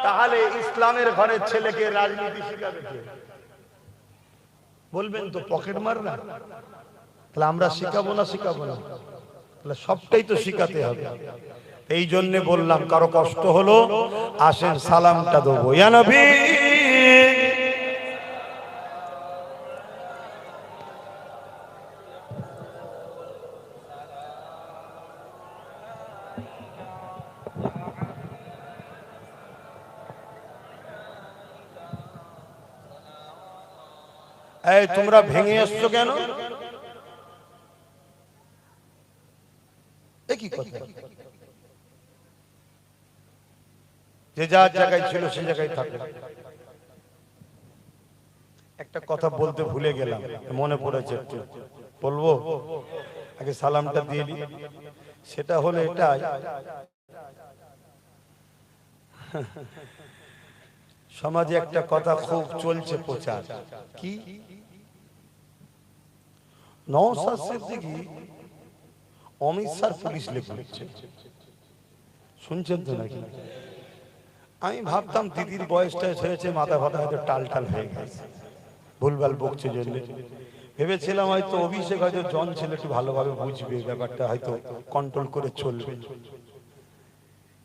তাহলে ইসলামের ঘরের ছেলেকে রাজনীতি শিখাবে কে? বলবেন তো পকেট মার না? তাহলে আমরা শিখাবো না? শিখাবো না? তাহলে সবটাই তো শিখাতে হবে। এই জন্য বললাম, কারো কষ্ট হলো আসেন সালামটা দেবো। ইয়া নবী, এই তোমরা ভেঙে এসছো কেন? একই কথা, যে যার জায়গায় ছিল সে জায়গায় থাকো। একটা কথা বলতে ভুলে গেলাম, মনে পড়েছে, একটু বলবো। আগে সালামটা দিয়ে দিই। সেটা হলো এটাই, সমাজে একটা কথা খুব চলছে প্রচার, কি নওশাদ সিদ্দিকী অমিত শাহ পুলিশ লেখছে, শুনছেন তো নাকি? আমি ভাবতাম দিদির বয়সটা হয়েছে, মাথা ফাতা হয়তো টাল টাল হয়ে গেছে, ভুলভাল বকছে জন্য। ভেবেছিলাম হয়তো অভিষেক হয়তো জন ছেলে একটু ভালোভাবে বুঝবে ব্যাপারটা, হয়তো কন্ট্রোল করে চলবে।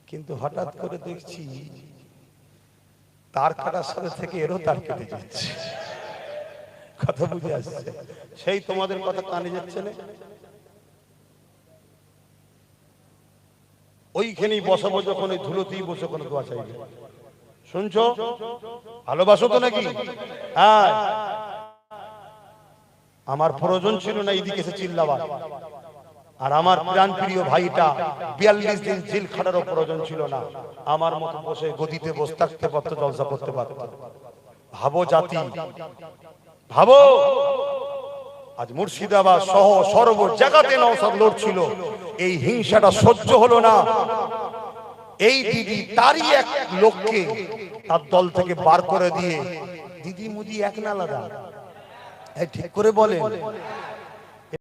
কিন্তু হঠাৎ করে দেখছি তার কাটার সাথে থেকে এরও তার কেটে যাচ্ছে। কথা বুঝে আসছে? সেই তোমাদের কথা কানে যাচ্ছে না? ওইখানেই বসাবো, যখন ওই ধুলোতেই বসে কোনো দোয়া চাইবে। শুনছো? ভালোবাসো তো নাকি? হ্যাঁ, আমার প্রয়োজন ছিল না এইদিকে এসে চিল্লাবার। আর আমার প্রাণ প্রিয় ভাইটা 42 দিন জেল খাটারও প্রয়োজন ছিল না। আমার মতো বসে গদিতে বসে থাকতে পারতো, জলসা করতে পারতো। ভাবো জাতি, ভাবো আজ মুর্শিদাবাদ সহ সর্ব জায়গাতে নওশাদ লড়ছিল। এই হিংসাটা সহ্য হলো না। এই দিদি তারই এক লোককে তার দল থেকে বার করে দিয়ে দিদি মুদি এক না আলাদা? ঠিক করে বলেন।